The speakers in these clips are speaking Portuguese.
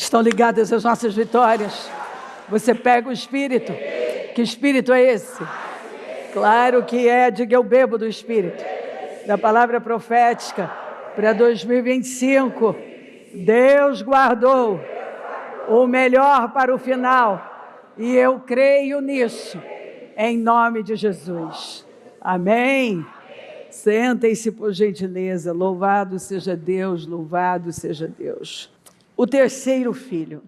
Estão ligadas as nossas vitórias? Você pega o Espírito. Que Espírito é esse? Claro que é, diga eu bebo do Espírito. Da palavra profética para 2025. Deus guardou o melhor para o final. E eu creio nisso. Em nome de Jesus. Amém. Sentem-se por gentileza. Louvado seja Deus, louvado seja Deus. O terceiro filho.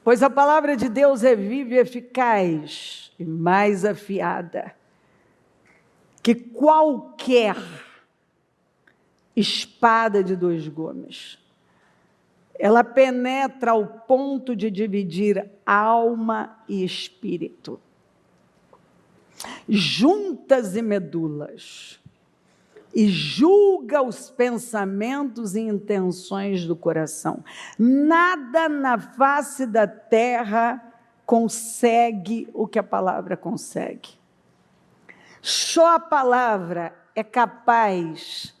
Pois a palavra de Deus é viva e eficaz e mais afiada que qualquer espada de dois gumes. Ela penetra ao ponto de dividir alma e espírito, juntas e medulas, e julga os pensamentos e intenções do coração. Nada na face da terra consegue o que a palavra consegue. Só a palavra é capaz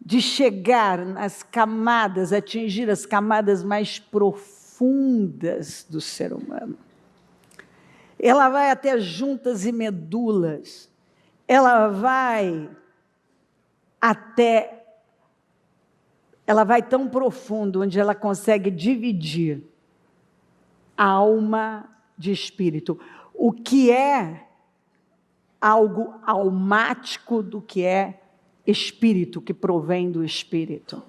de chegar nas camadas, atingir as camadas mais profundas do ser humano. Ela vai até juntas e medulas, ela vai tão profundo, onde ela consegue dividir alma de espírito. O que é algo almático do que é espírito, que provém do espírito.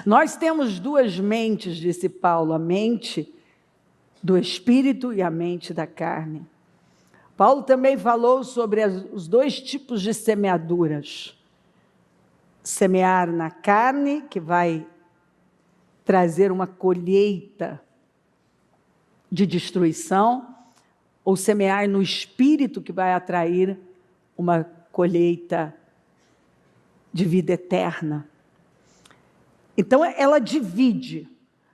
Nós temos duas mentes, disse Paulo, a mente do espírito e a mente da carne. Paulo também falou sobre os dois tipos de semeaduras. Semear na carne, que vai trazer uma colheita de destruição, ou semear no espírito, que vai atrair uma colheita de vida eterna. Então, ela divide.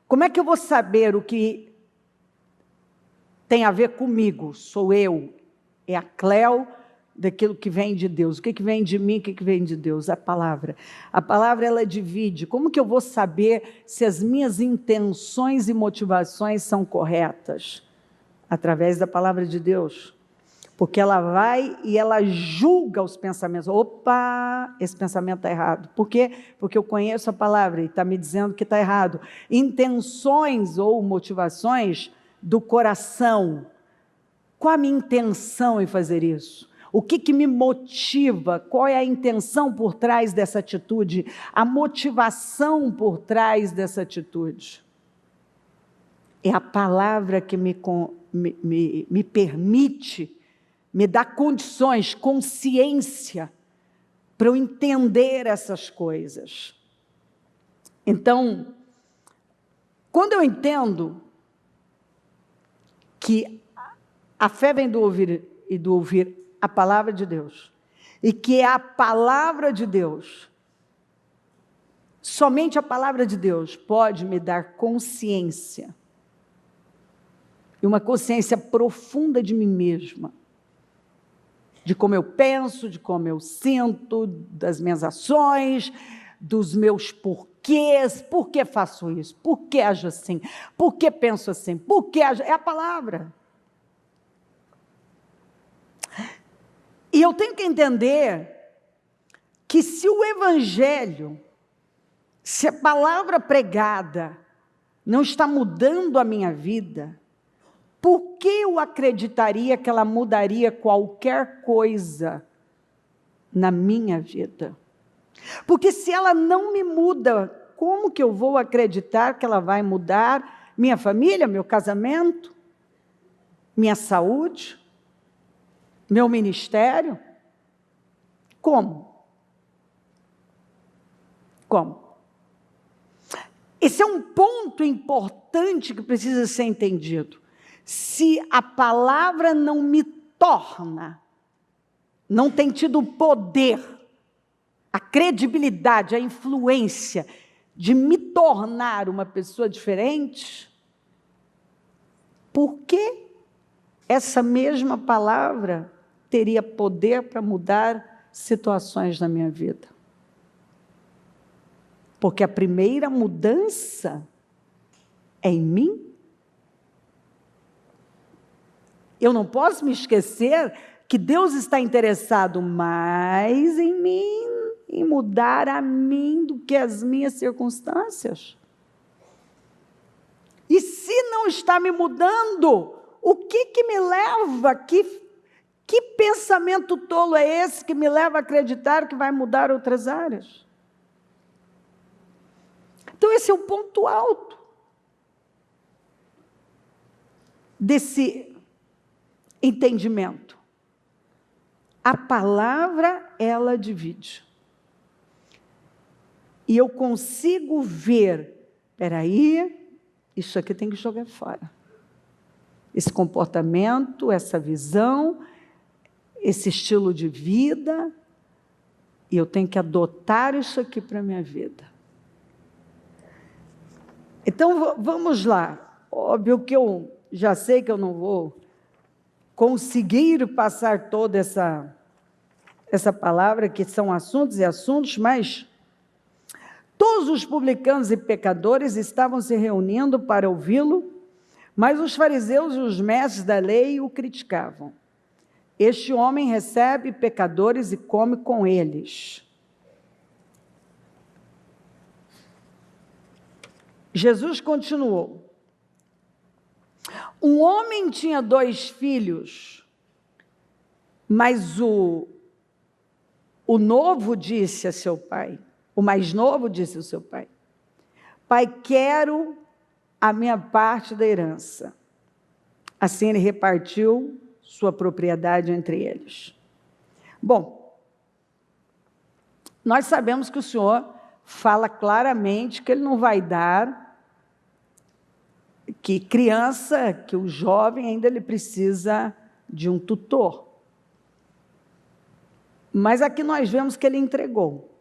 Como é que eu vou saber o que tem a ver comigo? Sou eu. É a Cleo daquilo que vem de Deus. O que vem de mim, o que vem de Deus? A palavra. A palavra, ela divide. Como que eu vou saber se as minhas intenções e motivações são corretas? Através da palavra de Deus. Porque ela vai e ela julga os pensamentos. Opa, esse pensamento está errado. Por quê? Porque eu conheço a palavra e está me dizendo que está errado. Intenções ou motivações do coração. Qual a minha intenção em fazer isso? O que me motiva? Qual é a intenção por trás dessa atitude? A motivação por trás dessa atitude? É a palavra que me permite, me dá condições, consciência, para eu entender essas coisas. Então, quando eu entendo que a fé vem do ouvir e do ouvir a palavra de Deus, e que é a palavra de Deus, somente a palavra de Deus pode me dar consciência, e uma consciência profunda de mim mesma, de como eu penso, de como eu sinto, das minhas ações, dos meus porquês, por que faço isso, por que ajo assim, por que penso assim, por que ajo... É a palavra. E eu tenho que entender que se o evangelho, se a palavra pregada não está mudando a minha vida, por que eu acreditaria que ela mudaria qualquer coisa na minha vida? Porque se ela não me muda, como que eu vou acreditar que ela vai mudar minha família, meu casamento, minha saúde, meu ministério? Como? Como? Esse é um ponto importante que precisa ser entendido. Se a palavra não me torna, não tem tido o poder, a credibilidade, a influência de me tornar uma pessoa diferente, por que essa mesma palavra teria poder para mudar situações na minha vida? Porque a primeira mudança é em mim. Eu não posso me esquecer que Deus está interessado mais em mim, em mudar a mim do que as minhas circunstâncias. E se não está me mudando, o que me leva? Que pensamento tolo é esse que me leva a acreditar que vai mudar outras áreas? Então esse é o ponto alto desse entendimento. A palavra, ela divide. E eu consigo ver, espera aí, isso aqui tem que jogar fora. Esse comportamento, essa visão, esse estilo de vida, e eu tenho que adotar isso aqui para a minha vida. Então, vamos lá. Óbvio que eu já sei que eu não vou conseguir passar toda essa palavra, que são assuntos e assuntos, mas todos os publicanos e pecadores estavam se reunindo para ouvi-lo, mas os fariseus e os mestres da lei o criticavam. Este homem recebe pecadores e come com eles. Jesus continuou. Um homem tinha 2 filhos, mas o novo disse a seu pai, o mais novo disse ao seu pai: Pai, quero a minha parte da herança. Assim ele repartiu sua propriedade entre eles. Bom, nós sabemos que o Senhor fala claramente que ele não vai dar, que criança, que o jovem ainda ele precisa de um tutor. Mas aqui nós vemos que ele entregou.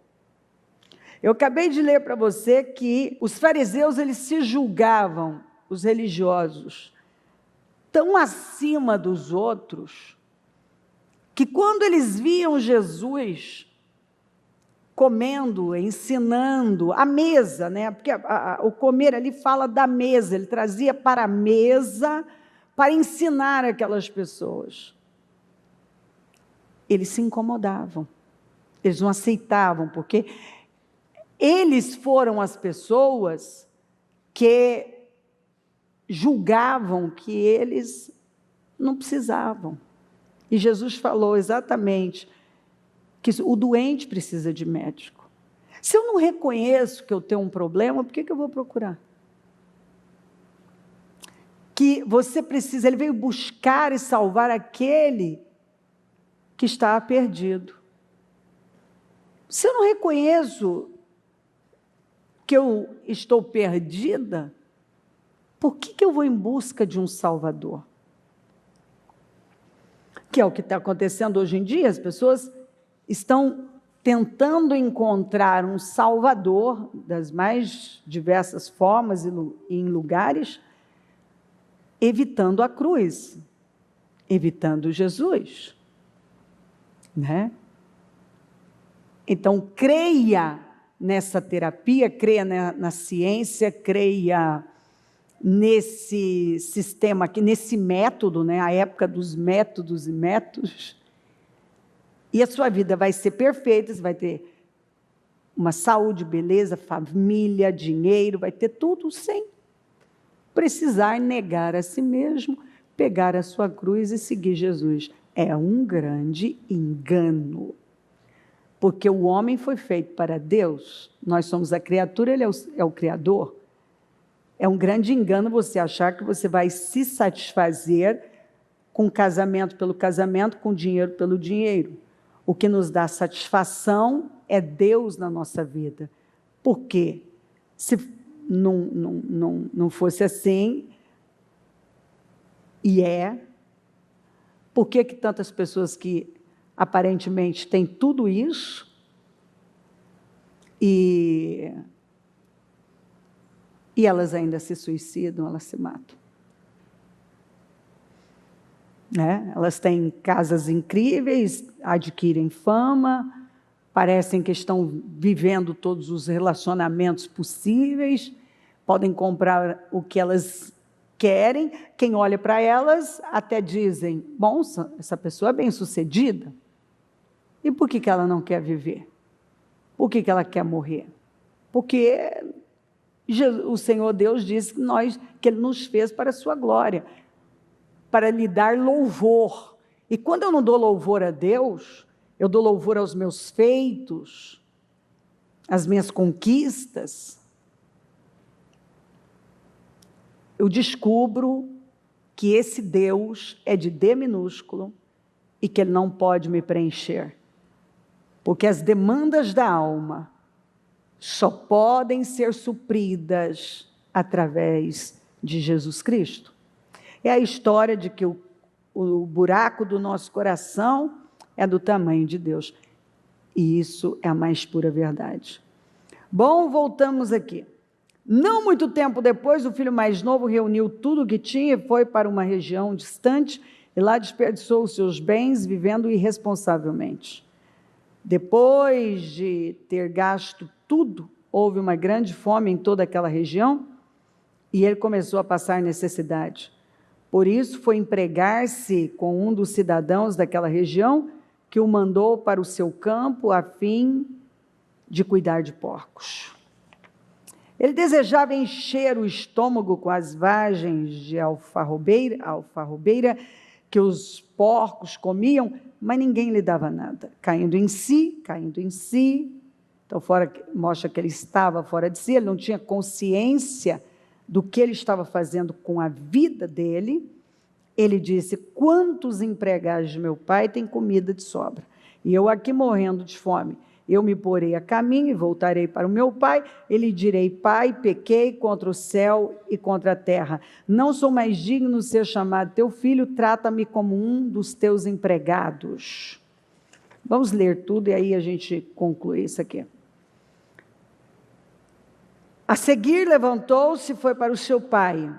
Eu acabei de ler para você que os fariseus, eles se julgavam, os religiosos, tão acima dos outros, que quando eles viam Jesus comendo, ensinando, a mesa, né? Porque o comer ali fala da mesa, ele trazia para a mesa para ensinar aquelas pessoas. Eles se incomodavam, eles não aceitavam, porque eles foram as pessoas que julgavam que eles não precisavam. E Jesus falou exatamente que o doente precisa de médico. Se eu não reconheço que eu tenho um problema, por que eu vou procurar? Que você precisa, ele veio buscar e salvar aquele que está perdido. Se eu não reconheço que eu estou perdida, por que eu vou em busca de um Salvador? Que é o que está acontecendo hoje em dia, as pessoas estão tentando encontrar um Salvador das mais diversas formas e em lugares, evitando a cruz, evitando Jesus, né? Então, creia nessa terapia, creia na ciência, creia nesse sistema aqui, nesse método, né? A época dos métodos e métodos, e a sua vida vai ser perfeita, você vai ter uma saúde, beleza, família, dinheiro, vai ter tudo sem precisar negar a si mesmo, pegar a sua cruz e seguir Jesus. É um grande engano, porque o homem foi feito para Deus, nós somos a criatura, ele é o Criador. É um grande engano você achar que você vai se satisfazer com casamento pelo casamento, com dinheiro pelo dinheiro. O que nos dá satisfação é Deus na nossa vida. Por quê? Se não fosse assim, e por que tantas pessoas que aparentemente têm tudo isso e elas ainda se suicidam, elas se matam? Né? Elas têm casas incríveis, adquirem fama, parecem que estão vivendo todos os relacionamentos possíveis, podem comprar o que elas querem. Quem olha para elas até dizem, bom, essa pessoa é bem-sucedida. E por que ela não quer viver? Por que ela quer morrer? Porque o Senhor Deus disse que Ele nos fez para a sua glória, para lhe dar louvor. E quando eu não dou louvor a Deus, eu dou louvor aos meus feitos, às minhas conquistas, eu descubro que esse Deus é de D minúsculo e que Ele não pode me preencher. Porque as demandas da alma só podem ser supridas através de Jesus Cristo. É a história de que o buraco do nosso coração é do tamanho de Deus. E isso é a mais pura verdade. Bom, voltamos aqui. Não muito tempo depois, o filho mais novo reuniu tudo o que tinha e foi para uma região distante e lá desperdiçou os seus bens vivendo irresponsavelmente. Depois de ter gasto tudo, houve uma grande fome em toda aquela região e ele começou a passar necessidade. Por isso foi empregar-se com um dos cidadãos daquela região que o mandou para o seu campo a fim de cuidar de porcos. Ele desejava encher o estômago com as vagens de alfarrobeira que os porcos comiam, mas ninguém lhe dava nada. Caindo em si. Então, mostra que ele estava fora de si, ele não tinha consciência do que ele estava fazendo com a vida dele. Ele disse, quantos empregados de meu pai têm comida de sobra? E eu aqui morrendo de fome. Eu me porei a caminho e voltarei para o meu pai, e lhe direi, pai, pequei contra o céu e contra a terra. Não sou mais digno de ser chamado teu filho, trata-me como um dos teus empregados. Vamos ler tudo e aí a gente conclui isso aqui. A seguir levantou-se e foi para o seu pai.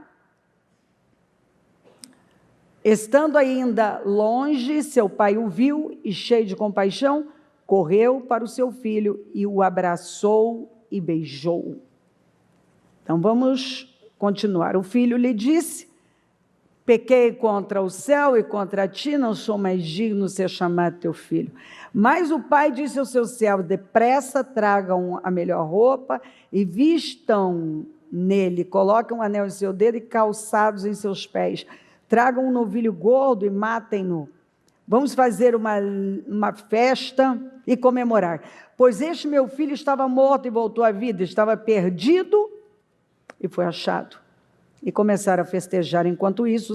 Estando ainda longe, seu pai o viu e, cheio de compaixão, correu para o seu filho e o abraçou e beijou. Então vamos continuar. O filho lhe disse, pequei contra o céu e contra ti, não sou mais digno de ser chamado teu filho. Mas o pai disse aos seus servos, depressa tragam a melhor roupa e vistam nele, coloquem um anel em seu dedo e calçados em seus pés. Tragam um novilho gordo e matem-no. Vamos fazer uma festa e comemorar. Pois este meu filho estava morto e voltou à vida, estava perdido e foi achado. E começaram a festejar. Enquanto isso,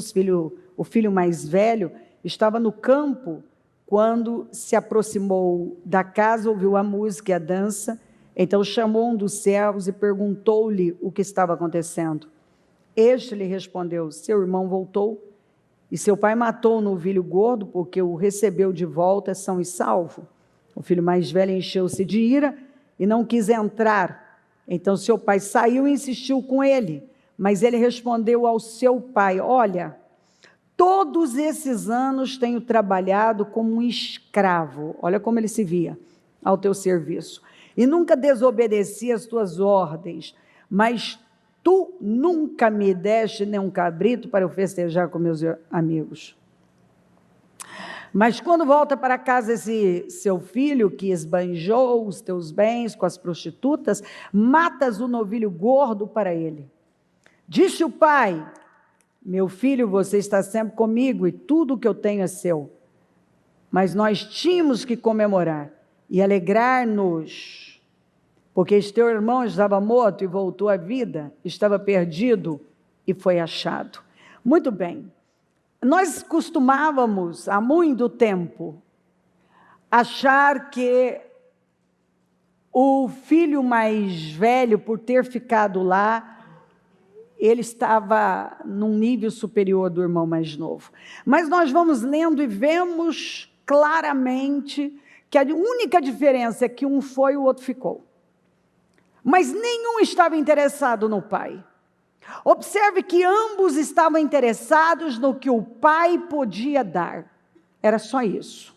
o filho mais velho estava no campo, quando se aproximou da casa, ouviu a música e a dança. Então chamou um dos servos e perguntou-lhe o que estava acontecendo. Este lhe respondeu, seu irmão voltou, e seu pai matou o novilho gordo, porque o recebeu de volta são e salvo. O filho mais velho encheu-se de ira e não quis entrar. Então seu pai saiu e insistiu com ele. Mas ele respondeu ao seu pai, olha, todos esses anos tenho trabalhado como um escravo, olha como ele se via, ao teu serviço. E nunca desobedeci às tuas ordens, mas tu nunca me deste nem um cabrito para eu festejar com meus amigos. Mas quando volta para casa esse seu filho que esbanjou os teus bens com as prostitutas, matas o novilho gordo para ele. Disse o pai, meu filho, você está sempre comigo e tudo o que eu tenho é seu. Mas nós tínhamos que comemorar e alegrar-nos, porque este teu irmão estava morto e voltou à vida, estava perdido e foi achado. Muito bem, nós costumávamos, há muito tempo, achar que o filho mais velho, por ter ficado lá, ele estava num nível superior do irmão mais novo. Mas nós vamos lendo e vemos claramente que a única diferença é que um foi e o outro ficou. Mas nenhum estava interessado no pai. Observe que ambos estavam interessados no que o pai podia dar. Era só isso.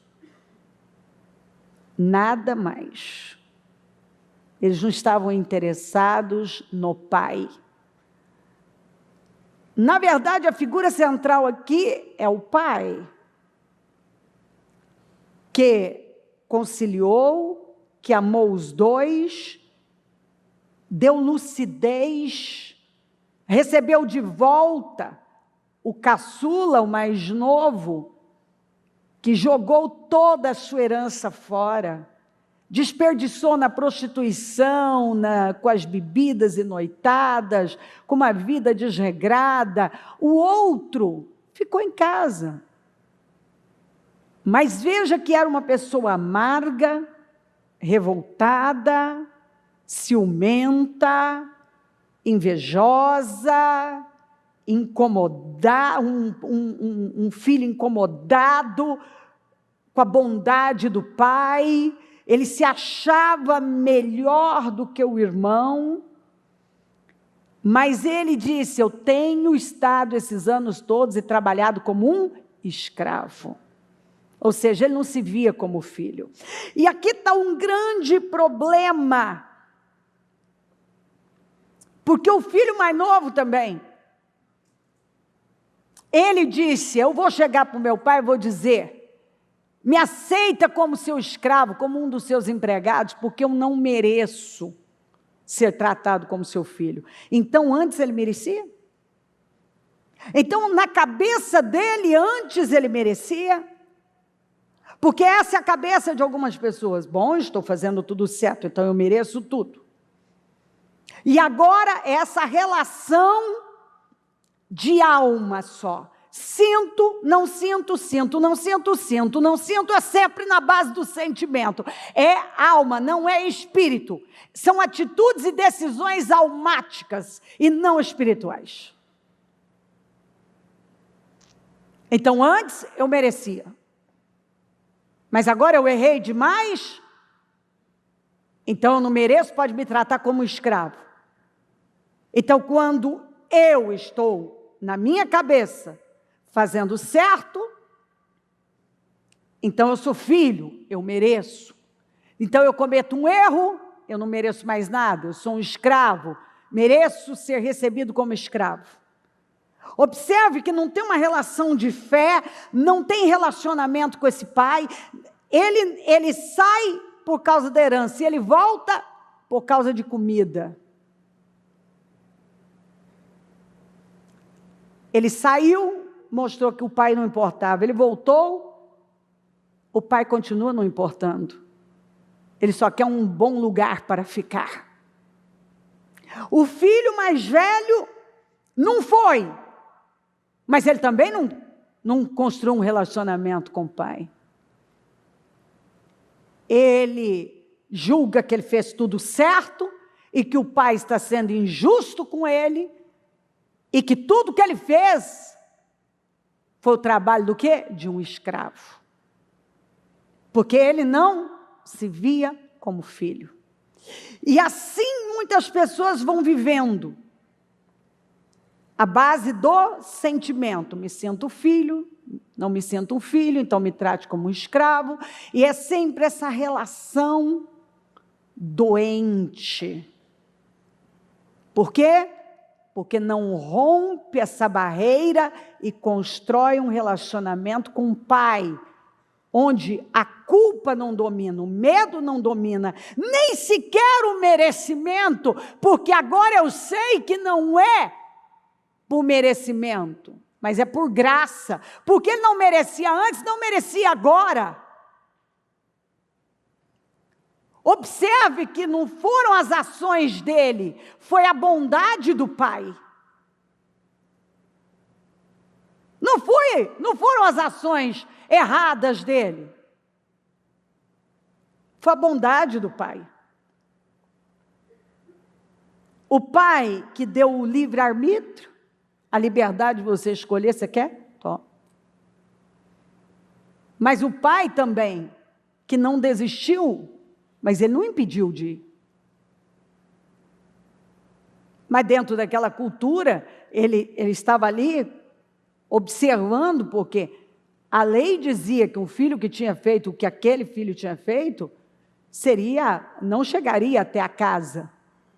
Nada mais. Eles não estavam interessados no pai. Na verdade, a figura central aqui é o pai, que conciliou, que amou os dois, deu lucidez, recebeu de volta o caçula, o mais novo, que jogou toda a sua herança fora, desperdiçou na prostituição, com as bebidas e noitadas, com uma vida desregrada. O outro ficou em casa. Mas veja que era uma pessoa amarga, revoltada, ciumenta, invejosa, um filho incomodado com a bondade do pai. Ele se achava melhor do que o irmão, mas ele disse: eu tenho estado esses anos todos e trabalhado como um escravo. Ou seja, ele não se via como filho. E aqui está um grande problema, porque o filho mais novo também, ele disse: eu vou chegar para o meu pai e vou dizer, me aceita como seu escravo, como um dos seus empregados, porque eu não mereço ser tratado como seu filho. Então, antes ele merecia? Então, na cabeça dele, antes ele merecia? Porque essa é a cabeça de algumas pessoas. Bom, estou fazendo tudo certo, então eu mereço tudo. E agora, essa relação de alma só. Sinto, não sinto, sinto, não sinto, sinto, não sinto, é sempre na base do sentimento. É alma, não é espírito. São atitudes e decisões almáticas e não espirituais. Então, antes eu merecia. Mas agora eu errei demais? Então eu não mereço, pode me tratar como escravo. Então, quando eu estou na minha cabeça fazendo certo, então eu sou filho, eu mereço. Então eu cometo um erro, eu não mereço mais nada, eu sou um escravo, mereço ser recebido como escravo. Observe que não tem uma relação de fé, não tem relacionamento com esse pai. Ele sai por causa da herança e ele volta por causa de comida. Ele saiu, mostrou que o pai não importava. Ele voltou, o pai continua não importando. Ele só quer um bom lugar para ficar. O filho mais velho não foi, mas ele também não construiu um relacionamento com o pai. Ele julga que ele fez tudo certo e que o pai está sendo injusto com ele e que tudo que ele fez foi o trabalho do quê? De um escravo. Porque ele não se via como filho. E assim muitas pessoas vão vivendo. A base do sentimento. Me sinto filho, não me sinto um filho, então me trate como um escravo. E é sempre essa relação doente. Por quê? Porque não rompe essa barreira e constrói um relacionamento com o pai, onde a culpa não domina, o medo não domina, nem sequer o merecimento, porque agora eu sei que não é por merecimento, mas é por graça, porque ele não merecia antes, não merecia agora. Observe que não foram as ações dele, foi a bondade do pai. Não foram as ações erradas dele. Foi a bondade do pai. O pai que deu o livre-arbítrio, a liberdade de você escolher, você quer? Tó. Mas o pai também, que não desistiu, mas ele não impediu de ir. Mas dentro daquela cultura, ele estava ali observando, porque a lei dizia que um filho que tinha feito o que aquele filho tinha feito, não chegaria até a casa.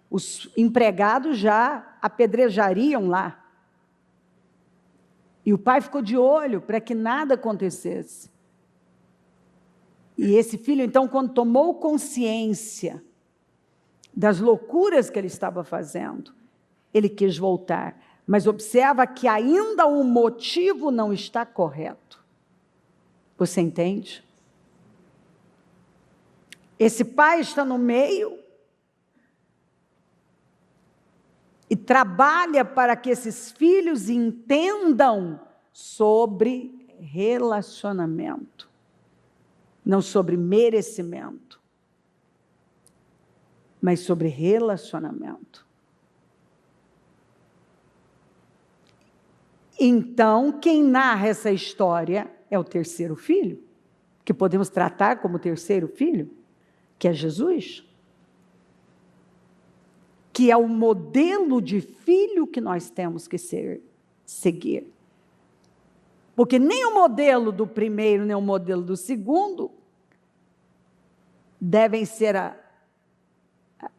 Os empregados já apedrejariam lá. E o pai ficou de olho para que nada acontecesse. E esse filho, então, quando tomou consciência das loucuras que ele estava fazendo, ele quis voltar. Mas observa que ainda o motivo não está correto. Você entende? Esse pai está no meio e trabalha para que esses filhos entendam sobre relacionamento, não sobre merecimento, mas sobre relacionamento. Então, quem narra essa história é o terceiro filho, que podemos tratar como terceiro filho, que é Jesus, que é o modelo de filho que nós temos que seguir. Porque nem o modelo do primeiro, nem o modelo do segundo devem ser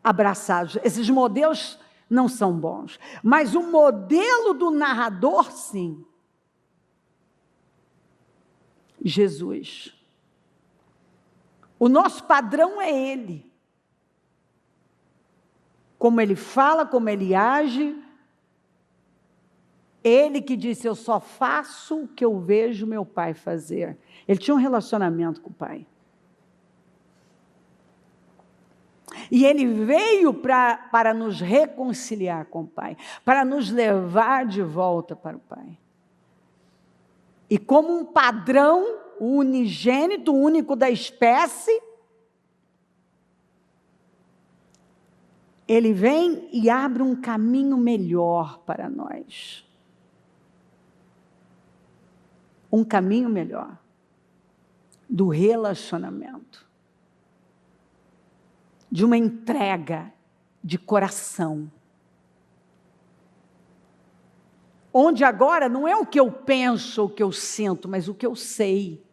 abraçados. Esses modelos não são bons. Mas o modelo do narrador, sim. Jesus. O nosso padrão é Ele. Como Ele fala, como Ele age. Ele que disse, eu só faço o que eu vejo meu pai fazer. Ele tinha um relacionamento com o pai. E Ele veio para nos reconciliar com o Pai, para nos levar de volta para o Pai. E como um padrão, o unigênito, único da espécie, Ele vem e abre um caminho melhor para nós. Um caminho melhor do relacionamento. De uma entrega de coração. Onde agora não é o que eu penso, o que eu sinto, mas o que eu sei.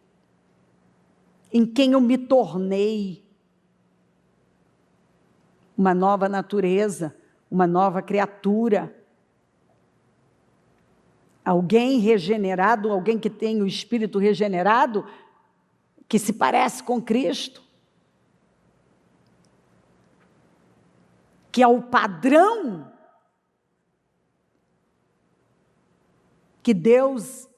Em quem eu me tornei. Uma nova natureza, uma nova criatura. Alguém regenerado, alguém que tem o espírito regenerado, que se parece com Cristo. Que é o padrão que Deus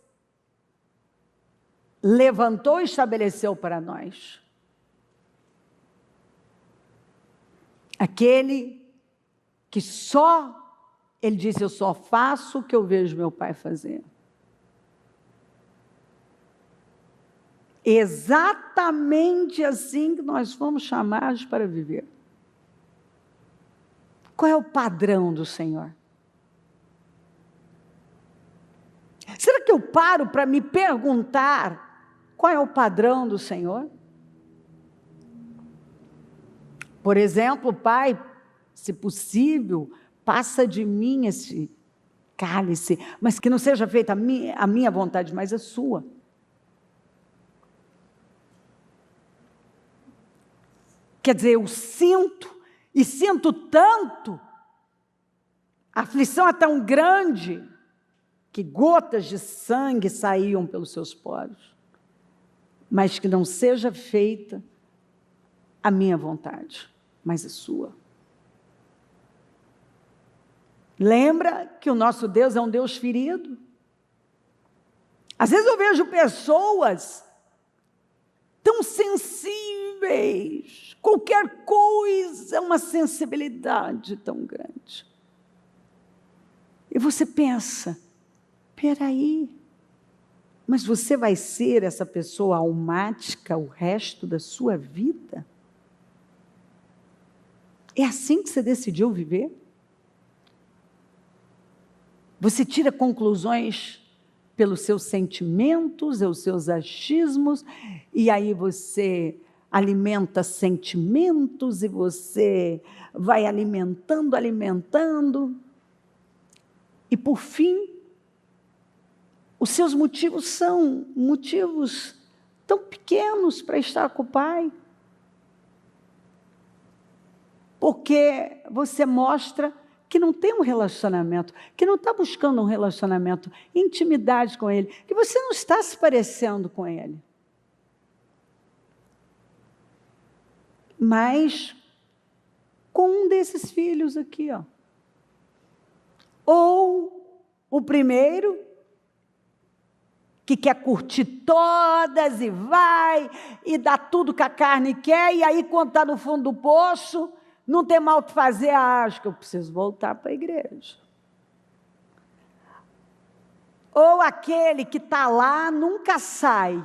levantou e estabeleceu para nós. Aquele que ele disse, eu só faço o que eu vejo meu pai fazer. Exatamente assim que nós fomos chamados para viver. Qual é o padrão do Senhor? Será que eu paro para me perguntar qual é o padrão do Senhor? Por exemplo, Pai, se possível, passa de mim esse cálice, mas que não seja feita a minha vontade, mas a sua. Quer dizer, eu sinto, e sinto tanto, a aflição é tão grande, que gotas de sangue saíam pelos seus poros, mas que não seja feita a minha vontade, mas a sua. Lembra que o nosso Deus é um Deus ferido? Às vezes eu vejo pessoas tão sensíveis, qualquer coisa é uma sensibilidade tão grande. E você pensa, peraí, mas você vai ser essa pessoa almática o resto da sua vida? É assim que você decidiu viver? Você tira conclusões pelos seus sentimentos, os seus achismos, e aí você alimenta sentimentos, e você vai alimentando, e por fim, os seus motivos são motivos tão pequenos para estar com o Pai. Porque você mostra que não tem um relacionamento, que não está buscando um relacionamento, intimidade com Ele, que você não está se parecendo com Ele. Mas com um desses filhos aqui, ó. Ou o primeiro, que quer curtir todas e vai, e dá tudo que a carne quer, e aí quando está no fundo do poço, não tem mal o que fazer, acho que eu preciso voltar para a igreja. Ou aquele que está lá, nunca sai,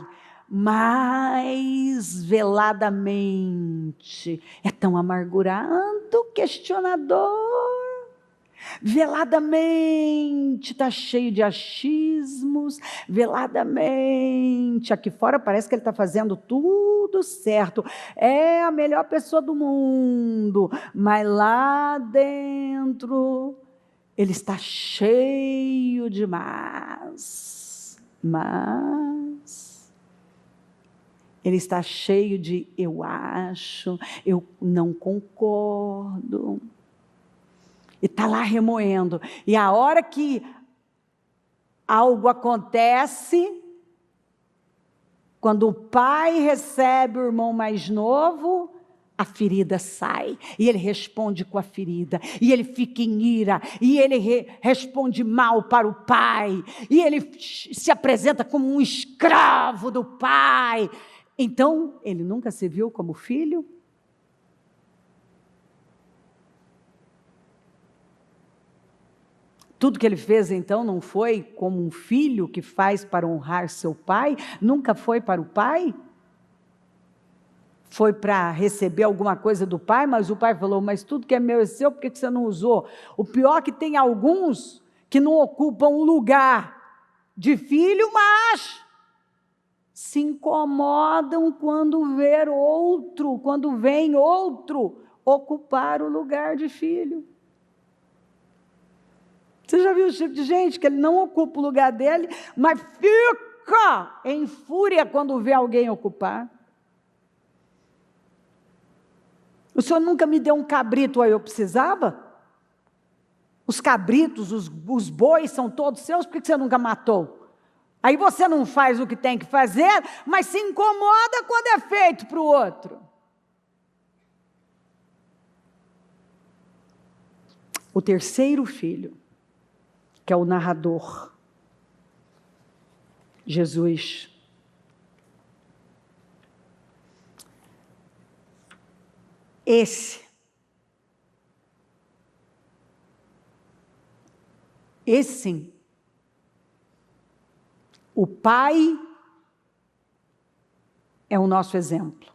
mas veladamente é tão amargurado, questionador, veladamente está cheio de achismos, veladamente, aqui fora parece que ele está fazendo tudo certo, é a melhor pessoa do mundo, mas lá dentro ele está cheio de mas ele está cheio de eu acho, eu não concordo. E está lá remoendo. E a hora que algo acontece, quando o pai recebe o irmão mais novo, a ferida sai. E ele responde com a ferida. E ele fica em ira. E ele responde mal para o pai. E ele se apresenta como um escravo do pai. Então, ele nunca se viu como filho? Tudo que ele fez, então, não foi como um filho que faz para honrar seu pai? Nunca foi para o pai? Foi para receber alguma coisa do pai, mas o pai falou, mas tudo que é meu é seu, por que você não usou? O pior é que tem alguns que não ocupam o lugar de filho, mas se incomodam quando vem outro ocupar o lugar de filho. Você já viu o tipo de gente que ele não ocupa o lugar dele, mas fica em fúria quando vê alguém ocupar? O senhor nunca me deu um cabrito, aí eu precisava? Os cabritos, os bois são todos seus, por que você nunca matou? Aí você não faz o que tem que fazer, mas se incomoda quando é feito para o outro. O terceiro filho, que é o narrador, Jesus. Esse sim, o pai é o nosso exemplo.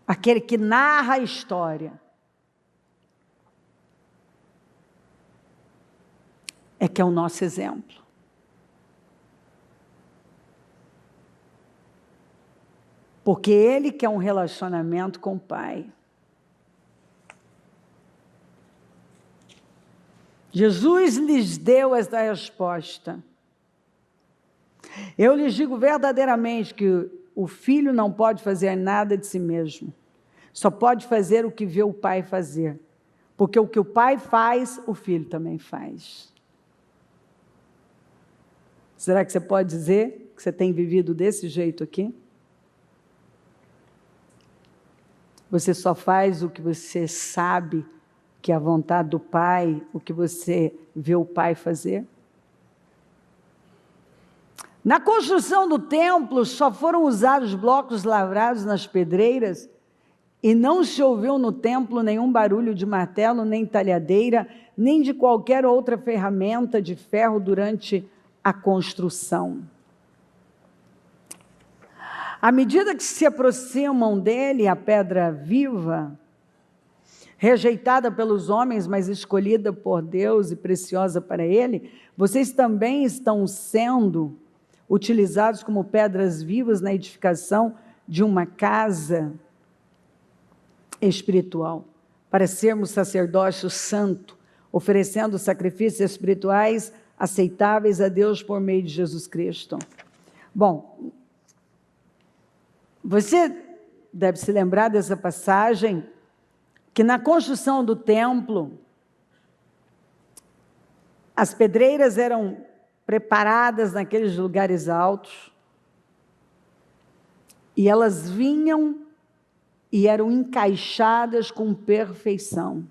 Aquele que narra a história. É que é o nosso exemplo. Porque ele quer um relacionamento com o pai. Jesus lhes deu esta resposta. Eu lhes digo verdadeiramente que o filho não pode fazer nada de si mesmo. Só pode fazer o que vê o pai fazer. Porque o que o pai faz, o filho também faz. Será que você pode dizer que você tem vivido desse jeito aqui? Você só faz o que você sabe que é a vontade do Pai, o que você vê o Pai fazer? Na construção do templo, só foram usados blocos lavrados nas pedreiras e não se ouviu no templo nenhum barulho de martelo, nem talhadeira, nem de qualquer outra ferramenta de ferro durante a construção. À medida que se aproximam dele, a pedra viva, rejeitada pelos homens, mas escolhida por Deus e preciosa para ele, vocês também estão sendo utilizados como pedras vivas na edificação de uma casa espiritual, para sermos sacerdócio santo, oferecendo sacrifícios espirituais aceitáveis a Deus por meio de Jesus Cristo. Bom, você deve se lembrar dessa passagem, que na construção do templo, as pedreiras eram preparadas naqueles lugares altos, e elas vinham e eram encaixadas com perfeição.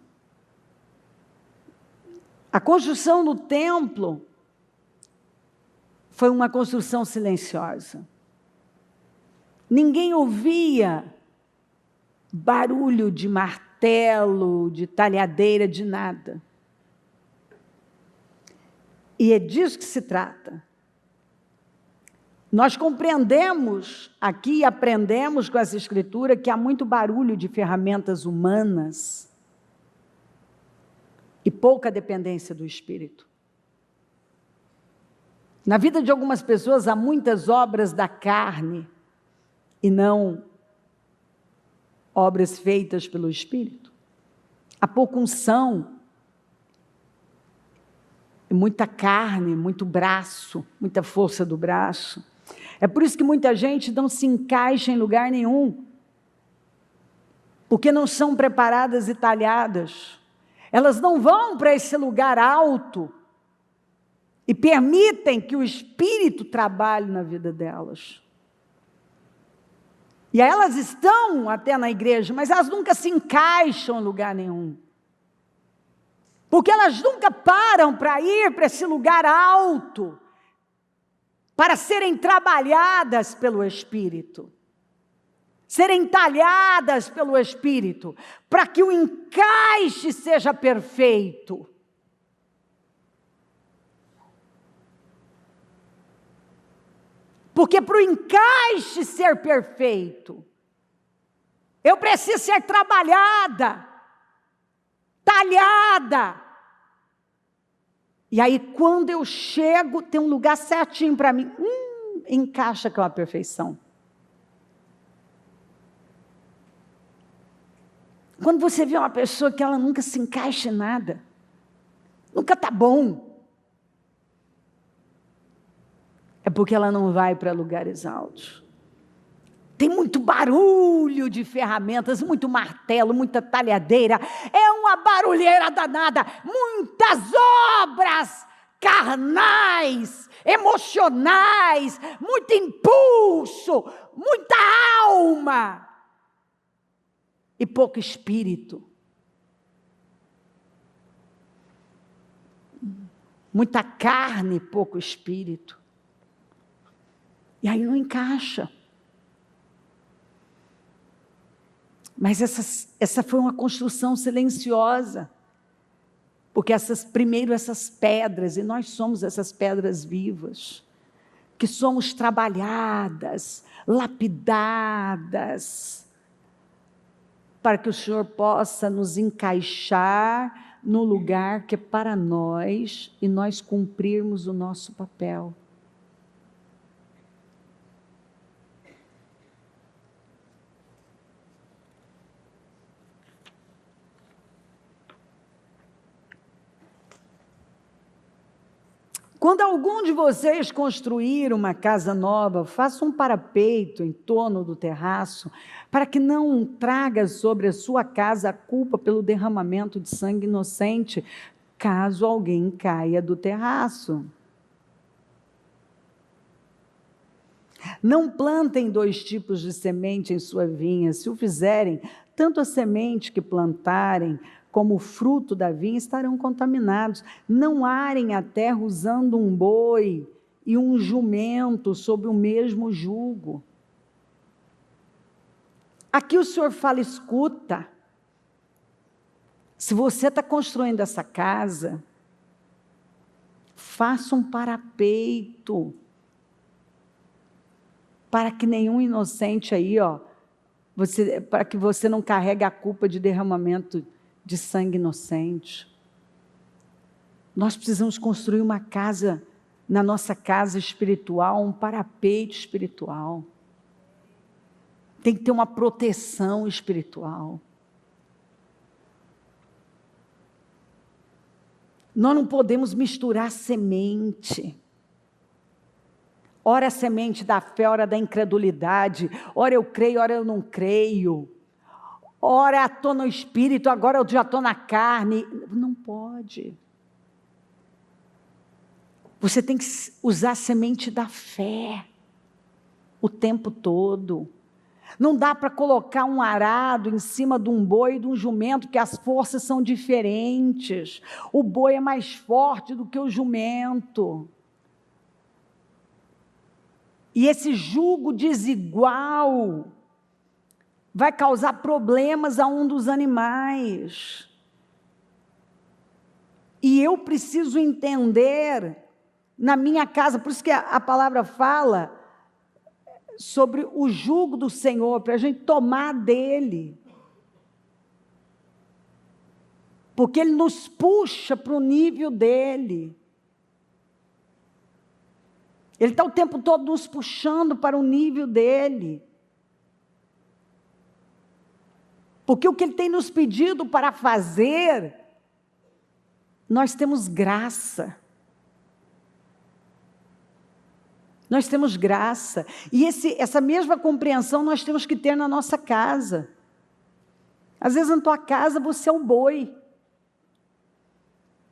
A construção do templo foi uma construção silenciosa. Ninguém ouvia barulho de martelo, de talhadeira, de nada. E é disso que se trata. Nós compreendemos aqui e aprendemos com essa escritura que há muito barulho de ferramentas humanas e pouca dependência do Espírito. Na vida de algumas pessoas há muitas obras da carne e não obras feitas pelo Espírito. Há pouca unção, muita carne, muito braço, muita força do braço. É por isso que muita gente não se encaixa em lugar nenhum, porque não são preparadas e talhadas. Elas não vão para esse lugar alto e permitem que o Espírito trabalhe na vida delas. E aí elas estão até na igreja, mas elas nunca se encaixam em lugar nenhum. Porque elas nunca param para ir para esse lugar alto, para serem trabalhadas pelo Espírito, serem talhadas pelo Espírito, para que o encaixe seja perfeito. Porque para o encaixe ser perfeito, eu preciso ser trabalhada, talhada. E aí, quando eu chego, tem um lugar certinho para mim. Encaixa com a perfeição. Quando você vê uma pessoa que ela nunca se encaixa em nada, nunca está bom, é porque ela não vai para lugares altos. Tem muito barulho de ferramentas, muito martelo, muita talhadeira. É uma barulheira danada. Muitas obras carnais, emocionais, muito impulso, muita alma e pouco espírito. Muita carne e pouco espírito. E aí não encaixa. Mas essa foi uma construção silenciosa. Porque primeiro essas pedras, e nós somos essas pedras vivas, que somos trabalhadas, lapidadas, para que o Senhor possa nos encaixar no lugar que é para nós, e nós cumprirmos o nosso papel. Quando algum de vocês construir uma casa nova, faça um parapeito em torno do terraço, para que não traga sobre a sua casa a culpa pelo derramamento de sangue inocente, caso alguém caia do terraço. Não plantem 2 tipos de semente em sua vinha. Se o fizerem, tanto a semente que plantarem, como o fruto da vinha estarão contaminados. Não arem a terra usando um boi e um jumento sob o mesmo jugo. Aqui o Senhor fala, escuta. Se você está construindo essa casa, faça um parapeito, para que nenhum inocente aí, para que você não carregue a culpa de derramamento de sangue inocente. Nós precisamos construir uma casa, na nossa casa espiritual, um parapeito espiritual. Tem que ter uma proteção espiritual. Nós não podemos misturar semente. Ora a semente da fé, ora da incredulidade, ora eu creio, ora eu não creio, ora estou no espírito, agora eu já estou na carne. Não pode. Você tem que usar a semente da fé o tempo todo. Não dá para colocar um arado em cima de um boi e de um jumento, que as forças são diferentes. O boi é mais forte do que o jumento. E esse jugo desigual vai causar problemas a um dos animais. E eu preciso entender na minha casa, por isso que a palavra fala sobre o jugo do Senhor, para a gente tomar dele. Porque ele nos puxa para o nível dele. Ele está o tempo todo nos puxando para o nível dele. Porque o que ele tem nos pedido para fazer, nós temos graça. Nós temos graça. E essa mesma compreensão nós temos que ter na nossa casa. Às vezes na tua casa você é um boi.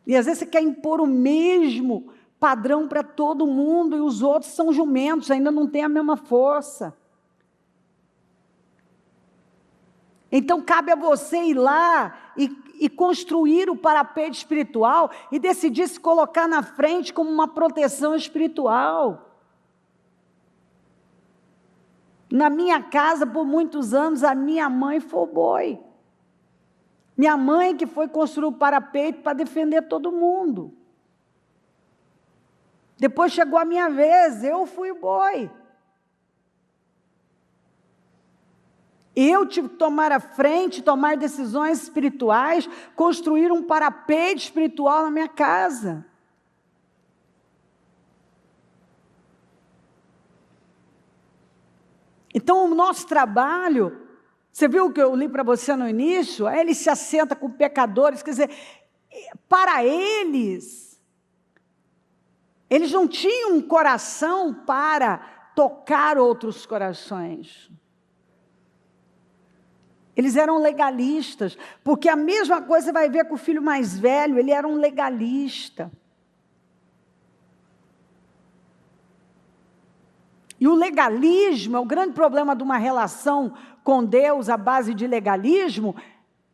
E às vezes você quer impor o mesmo padrão para todo mundo, e os outros são jumentos, ainda não têm a mesma força. Então cabe a você ir lá e construir o parapeito espiritual e decidir se colocar na frente como uma proteção espiritual. Na minha casa, por muitos anos, a minha mãe foi o boi. Minha mãe que foi construir o parapeito para defender todo mundo. Depois chegou a minha vez, eu fui o boi. Eu tive que tomar a frente, tomar decisões espirituais, construir um parapeito espiritual na minha casa. Então, o nosso trabalho, você viu o que eu li para você no início? Ele se assenta com pecadores, quer dizer, para eles não tinham um coração para tocar outros corações. Eles eram legalistas, porque a mesma coisa você vai ver com o filho mais velho, ele era um legalista. E o legalismo, o grande problema de uma relação com Deus à base de legalismo,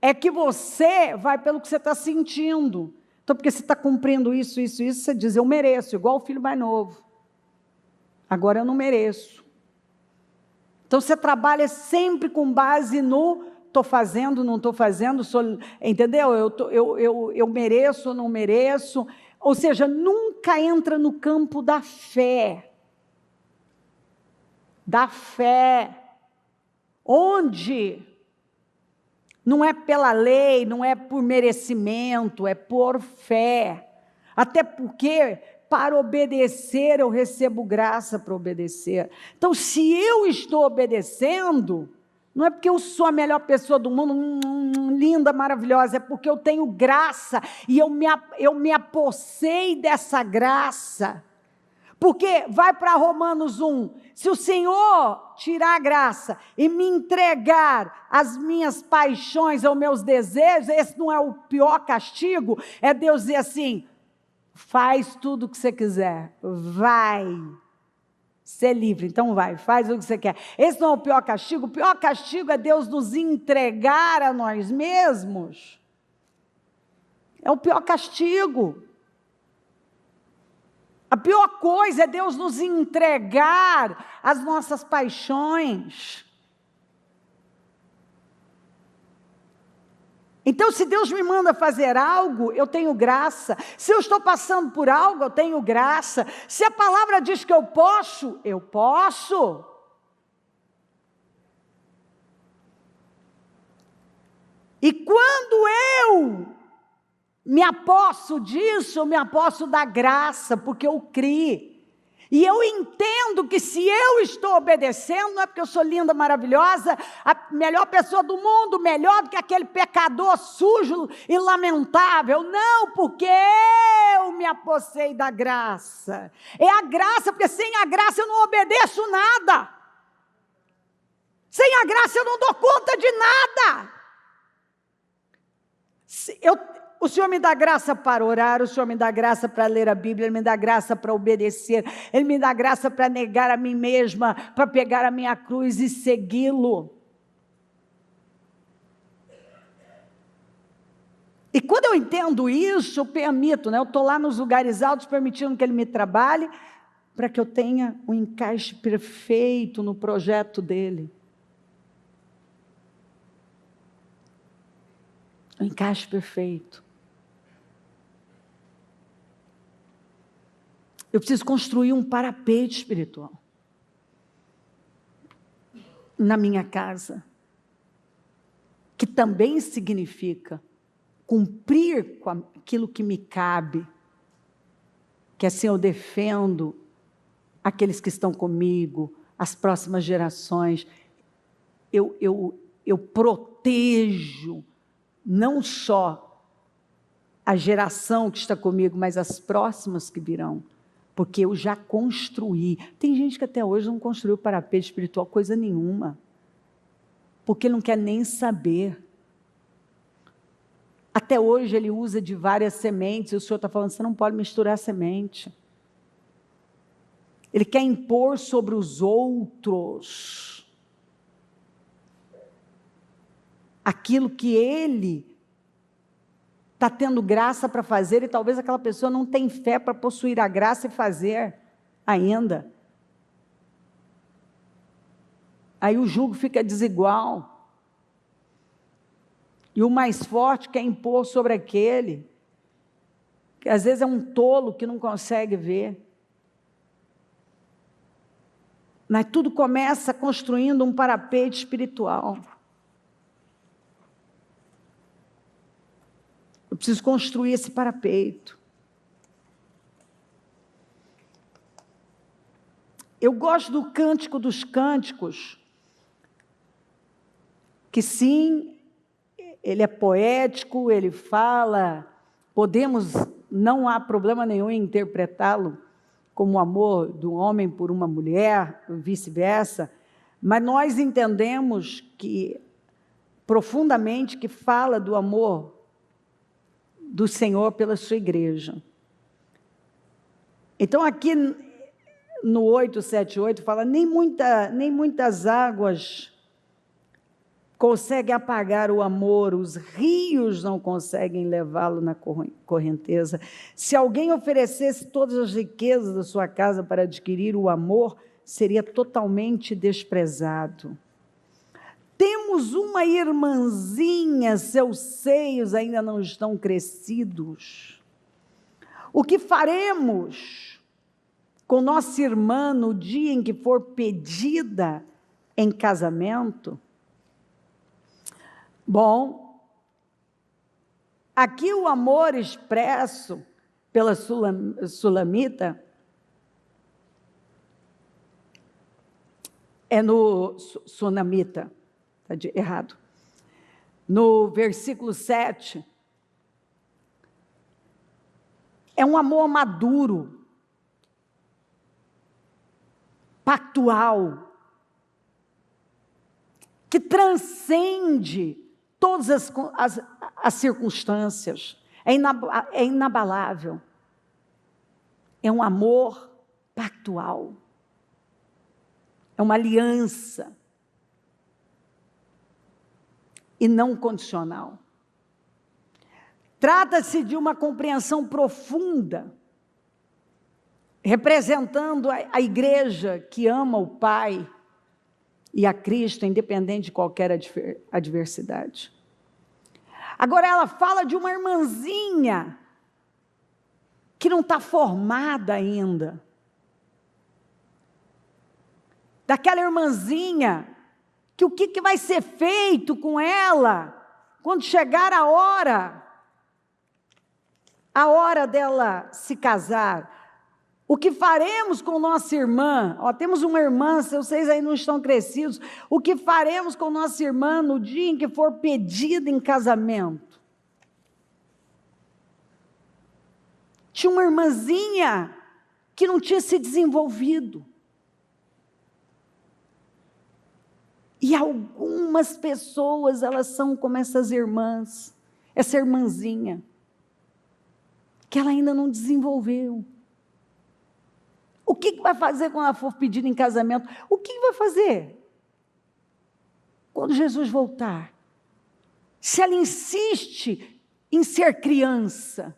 é que você vai pelo que você está sentindo. Então, porque você está cumprindo isso, você diz, eu mereço, igual o filho mais novo. Agora eu não mereço. Então, você trabalha sempre com base no estou fazendo, não estou fazendo, entendeu? Eu mereço ou não mereço. Ou seja, nunca entra no campo da fé. Da fé. Onde não é pela lei, não é por merecimento, é por fé. Até porque, para obedecer, eu recebo graça para obedecer. Então, se eu estou obedecendo, não é porque eu sou a melhor pessoa do mundo, linda, maravilhosa, é porque eu tenho graça, e eu me apossei dessa graça. Porque vai para Romanos 1, se o Senhor tirar a graça e me entregar as minhas paixões, aos meus desejos, esse não é o pior castigo, é Deus dizer assim, faz tudo o que você quiser, vai ser livre, então vai, faz o que você quer. Esse não é o pior castigo é Deus nos entregar a nós mesmos, é o pior castigo. A pior coisa é Deus nos entregar as nossas paixões. Então, se Deus me manda fazer algo, eu tenho graça. Se eu estou passando por algo, eu tenho graça. Se a palavra diz que eu posso, eu posso. E quando eu me aposso disso, eu me aposso da graça, porque eu criei. E eu entendo que se eu estou obedecendo, não é porque eu sou linda, maravilhosa, a melhor pessoa do mundo, melhor do que aquele pecador sujo e lamentável. Não, porque eu me apossei da graça. É a graça, porque sem a graça eu não obedeço nada. Sem a graça eu não dou conta de nada. O Senhor me dá graça para orar, o Senhor me dá graça para ler a Bíblia, Ele me dá graça para obedecer, Ele me dá graça para negar a mim mesma, para pegar a minha cruz e segui-lo. E quando eu entendo isso, eu permito, eu estou lá nos lugares altos, permitindo que Ele me trabalhe, para que eu tenha um encaixe perfeito no projeto dEle. Um encaixe perfeito. Eu preciso construir um parapeito espiritual na minha casa, que também significa cumprir com aquilo que me cabe, que assim eu defendo aqueles que estão comigo, as próximas gerações, eu protejo não só a geração que está comigo, mas as próximas que virão. Porque eu já construí. Tem gente que até hoje não construiu parapeito espiritual coisa nenhuma. Porque não quer nem saber. Até hoje ele usa de várias sementes, e o Senhor está falando, você não pode misturar semente. Ele quer impor sobre os outros aquilo que ele está tendo graça para fazer, e talvez aquela pessoa não tenha fé para possuir a graça e fazer ainda. Aí o jugo fica desigual. E o mais forte quer impor sobre aquele, que às vezes é um tolo que não consegue ver. Mas tudo começa construindo um parapeito espiritual. Eu preciso construir esse parapeito. Eu gosto do Cântico dos Cânticos, que sim, ele é poético, ele fala, não há problema nenhum em interpretá-lo como o amor do homem por uma mulher, vice-versa, mas nós entendemos que, profundamente, que fala do amor do Senhor pela sua igreja. Então aqui no 878 fala, nem muitas águas conseguem apagar o amor, os rios não conseguem levá-lo na correnteza. Se alguém oferecesse todas as riquezas da sua casa para adquirir o amor, seria totalmente desprezado. Temos uma irmãzinha, seus seios ainda não estão crescidos. O que faremos com nossa irmã no dia em que for pedida em casamento? Bom, aqui o amor expresso pela Sulamita é no Sunamita. Está errado. No versículo 7, é um amor maduro, pactual, que transcende todas as circunstâncias, é inabalável. É um amor pactual, é uma aliança, e não condicional. Trata-se de uma compreensão profunda, representando a igreja que ama o Pai e a Cristo, independente de qualquer adversidade. Agora ela fala de uma irmãzinha que não está formada ainda. Daquela irmãzinha que o que vai ser feito com ela quando chegar a hora dela se casar. O que faremos com nossa irmã? Temos uma irmã, vocês aí não estão crescidos. O que faremos com nossa irmã no dia em que for pedida em casamento? Tinha uma irmãzinha que não tinha se desenvolvido. E algumas pessoas, elas são como essas irmãs, essa irmãzinha, que ela ainda não desenvolveu. O que vai fazer quando ela for pedida em casamento? O que vai fazer quando Jesus voltar? Se ela insiste em ser criança,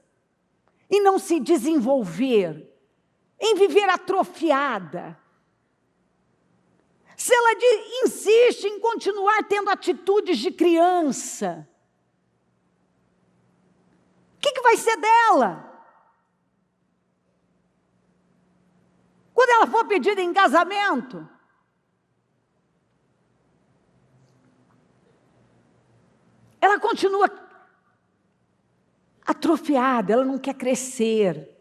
em não se desenvolver, em viver atrofiada, se ela insiste em continuar tendo atitudes de criança, o que vai ser dela? Quando ela for pedida em casamento, ela continua atrofiada, ela não quer crescer.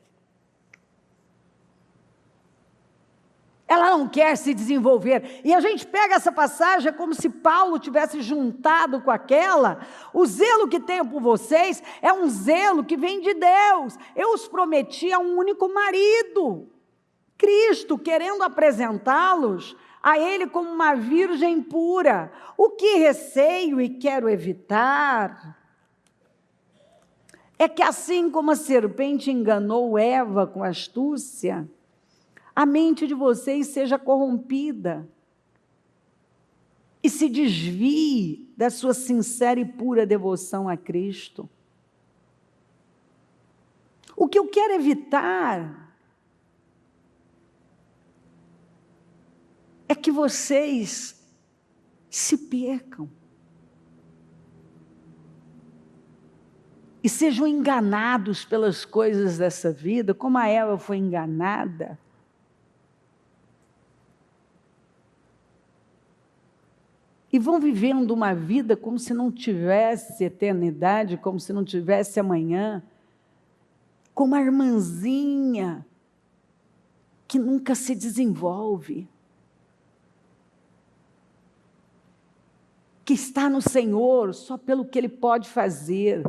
Ela não quer se desenvolver. E a gente pega essa passagem como se Paulo tivesse juntado com aquela. O zelo que tenho por vocês é um zelo que vem de Deus. Eu os prometi a um único marido, Cristo, querendo apresentá-los a Ele como uma virgem pura. O que receio e quero evitar é que, assim como a serpente enganou Eva com astúcia, a mente de vocês seja corrompida e se desvie da sua sincera e pura devoção a Cristo. O que eu quero evitar é que vocês se percam e sejam enganados pelas coisas dessa vida, como a Eva foi enganada. E vão vivendo uma vida como se não tivesse eternidade, como se não tivesse amanhã, como a irmãzinha que nunca se desenvolve, que está no Senhor só pelo que Ele pode fazer.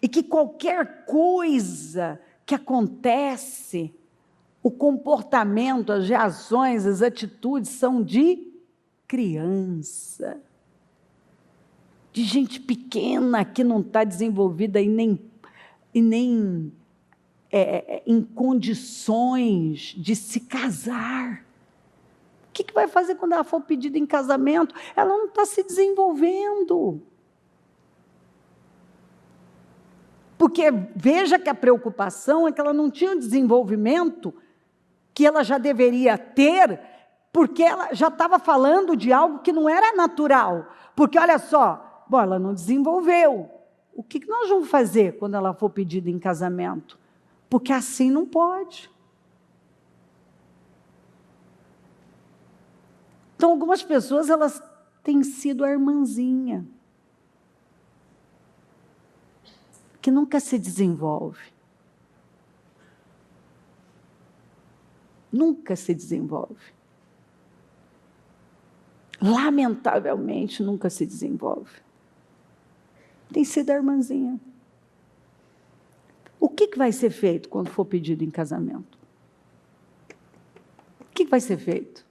E que qualquer coisa que acontece, o comportamento, as reações, as atitudes são de criança, de gente pequena que não está desenvolvida e nem em condições de se casar. O que vai fazer quando ela for pedida em casamento? Ela não está se desenvolvendo. Porque veja que a preocupação é que ela não tinha o desenvolvimento que ela já deveria ter, porque ela já estava falando de algo que não era natural. Porque olha só, ela não desenvolveu. O que nós vamos fazer quando ela for pedida em casamento? Porque assim não pode. Então, algumas pessoas, elas têm sido a irmãzinha, que nunca se desenvolve. Nunca se desenvolve. Lamentavelmente, nunca se desenvolve. Tem sido a irmãzinha. O que vai ser feito quando for pedido em casamento? O que vai ser feito?